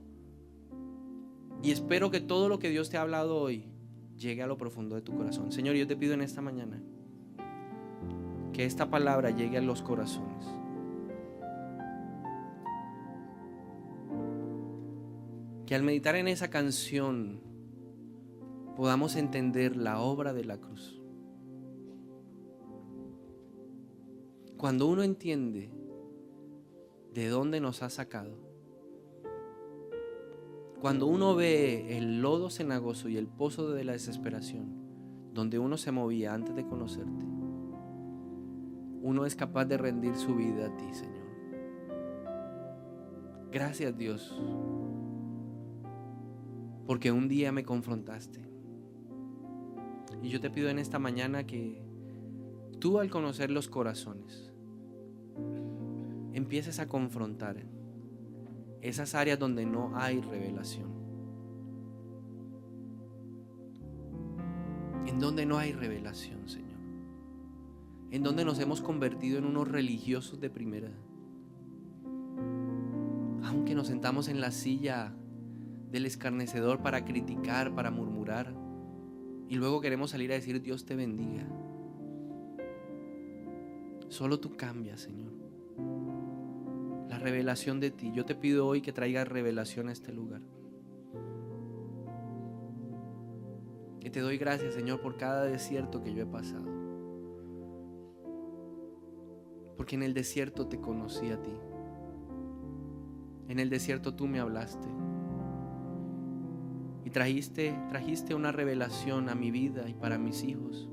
Y espero que todo lo que Dios te ha hablado hoy llegue a lo profundo de tu corazón. Señor, yo te pido en esta mañana que esta palabra llegue a los corazones. Que al meditar en esa canción podamos entender la obra de la cruz. Cuando uno entiende de dónde nos ha sacado, cuando uno ve el lodo cenagoso y el pozo de la desesperación donde uno se movía antes de conocerte, uno es capaz de rendir su vida a ti, Señor. Gracias, Dios, porque un día me confrontaste. Y yo te pido en esta mañana que tú, al conocer los corazones, empieces a confrontar esas áreas donde no hay revelación. En donde no hay revelación, Señor. En donde nos hemos convertido en unos religiosos de primera. Aunque nos sentamos en la silla del escarnecedor para criticar, para murmurar, y luego queremos salir a decir Dios te bendiga. Solo tú cambias, Señor. La revelación de ti. Yo te pido hoy que traigas revelación a este lugar. Y te doy gracias, Señor, por cada desierto que yo he pasado. Porque en el desierto te conocí a ti. En el desierto tú me hablaste. Y trajiste una revelación a mi vida y para mis hijos.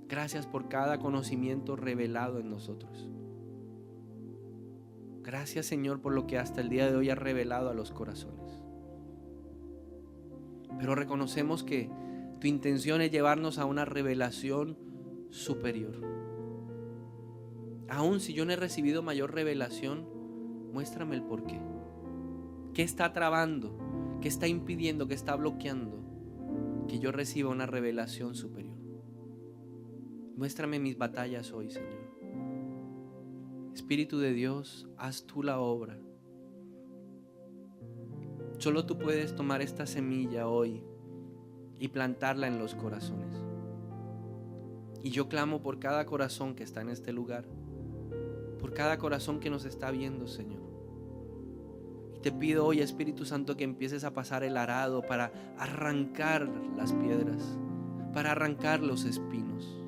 Gracias por cada conocimiento revelado en nosotros. Gracias, Señor, por lo que hasta el día de hoy has revelado a los corazones. Pero reconocemos que tu intención es llevarnos a una revelación superior. Aún si yo no he recibido mayor revelación, muéstrame el porqué. ¿Qué está trabando? ¿Qué está impidiendo? ¿Qué está bloqueando que yo reciba una revelación superior? Muéstrame mis batallas hoy, Señor. Espíritu de Dios, haz tú la obra. Solo tú puedes tomar esta semilla hoy y plantarla en los corazones. Y yo clamo por cada corazón que está en este lugar, por cada corazón que nos está viendo, Señor. Y te pido hoy, Espíritu Santo, que empieces a pasar el arado para arrancar las piedras, para arrancar los espinos.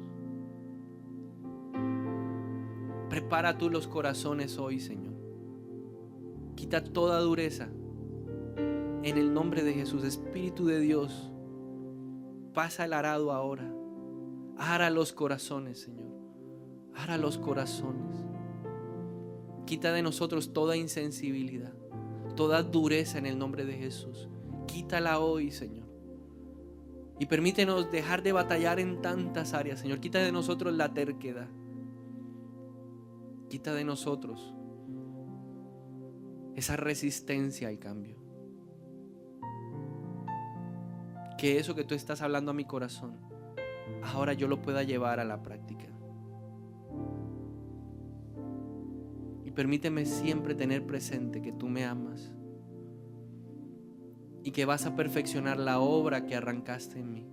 Prepara tú los corazones hoy, Señor. Quita toda dureza. En el nombre de Jesús, Espíritu de Dios, pasa el arado ahora. Ara los corazones, Señor. Ara los corazones. Quita de nosotros toda insensibilidad, toda dureza en el nombre de Jesús. Quítala hoy, Señor. Y permítenos dejar de batallar en tantas áreas, Señor. Quita de nosotros la terquedad. Quita de nosotros esa resistencia al cambio. Que eso que tú estás hablando a mi corazón, ahora yo lo pueda llevar a la práctica. Y permíteme siempre tener presente que tú me amas y que vas a perfeccionar la obra que arrancaste en mí.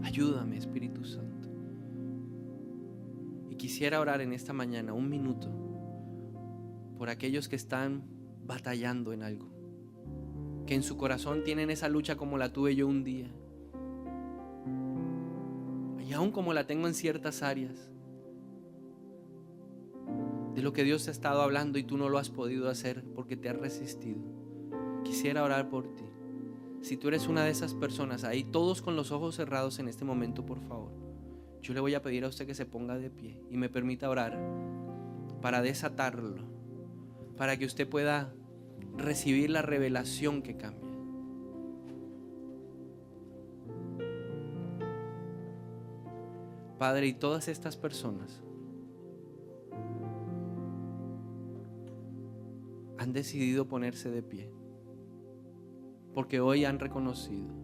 Ayúdame, Espíritu Santo. Y quisiera orar en esta mañana un minuto por aquellos que están batallando en algo, que en su corazón tienen esa lucha como la tuve yo un día, y aún como la tengo en ciertas áreas, de lo que Dios te ha estado hablando y tú no lo has podido hacer porque te has resistido. Quisiera orar por ti. Si tú eres una de esas personas ahí, todos con los ojos cerrados en este momento, por favor, yo le voy a pedir a usted que se ponga de pie y me permita orar para desatarlo, para que usted pueda recibir la revelación que cambia. Padre, y todas estas personas han decidido ponerse de pie porque hoy han reconocido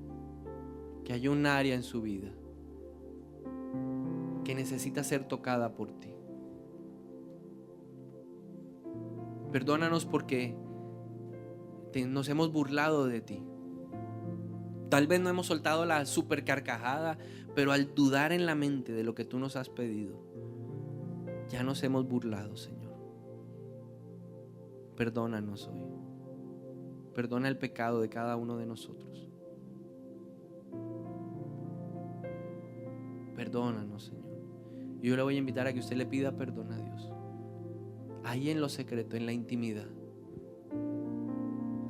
que hay un área en su vida que necesita ser tocada por ti. Perdónanos porque nos hemos burlado de ti. Tal vez no hemos soltado la super carcajada, pero al dudar en la mente de lo que tú nos has pedido, ya nos hemos burlado, Señor. Perdónanos hoy. Perdona el pecado de cada uno de nosotros. Perdónanos, Señor. Y yo le voy a invitar a que usted le pida perdón a Dios. Ahí en lo secreto, en la intimidad.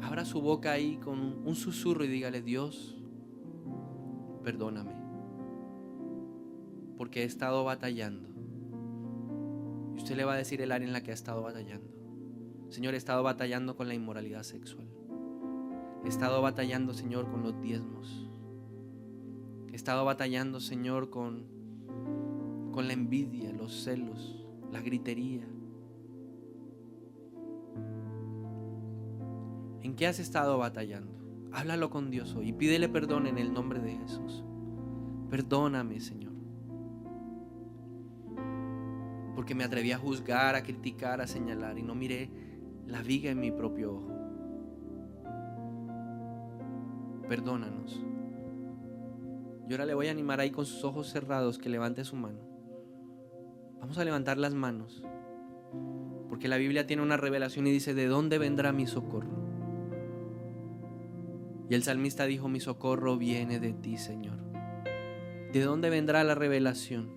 Abra su boca ahí con un susurro y dígale: Dios, perdóname, porque he estado batallando. Y usted le va a decir el área en la que ha estado batallando. Señor, he estado batallando con la inmoralidad sexual. He estado batallando, Señor, con los diezmos. He estado batallando, Señor, con la envidia, los celos, la gritería. ¿En qué has estado batallando? Háblalo con Dios hoy y pídele perdón en el nombre de Jesús. Perdóname, Señor, porque me atreví a juzgar, a criticar, a señalar y no miré la viga en mi propio ojo. Perdónanos. Y ahora le voy a animar ahí con sus ojos cerrados que levante su mano. Vamos a levantar las manos, porque la Biblia tiene una revelación y dice: ¿de dónde vendrá mi socorro? Y el salmista dijo: mi socorro viene de ti, Señor. ¿De dónde vendrá la revelación?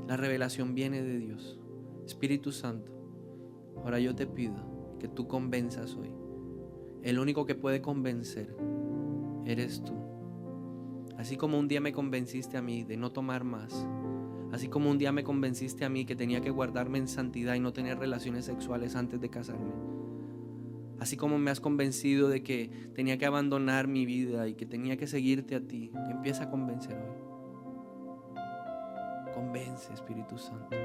La revelación viene de Dios. Espíritu Santo, ahora yo te pido que tú convenzas hoy. El único que puede convencer eres tú. Así como un día me convenciste a mí de no tomar más, así como un día me convenciste a mí que tenía que guardarme en santidad y no tener relaciones sexuales antes de casarme, así como me has convencido de que tenía que abandonar mi vida y que tenía que seguirte a ti, empieza a convencer hoy. Convence, Espíritu Santo.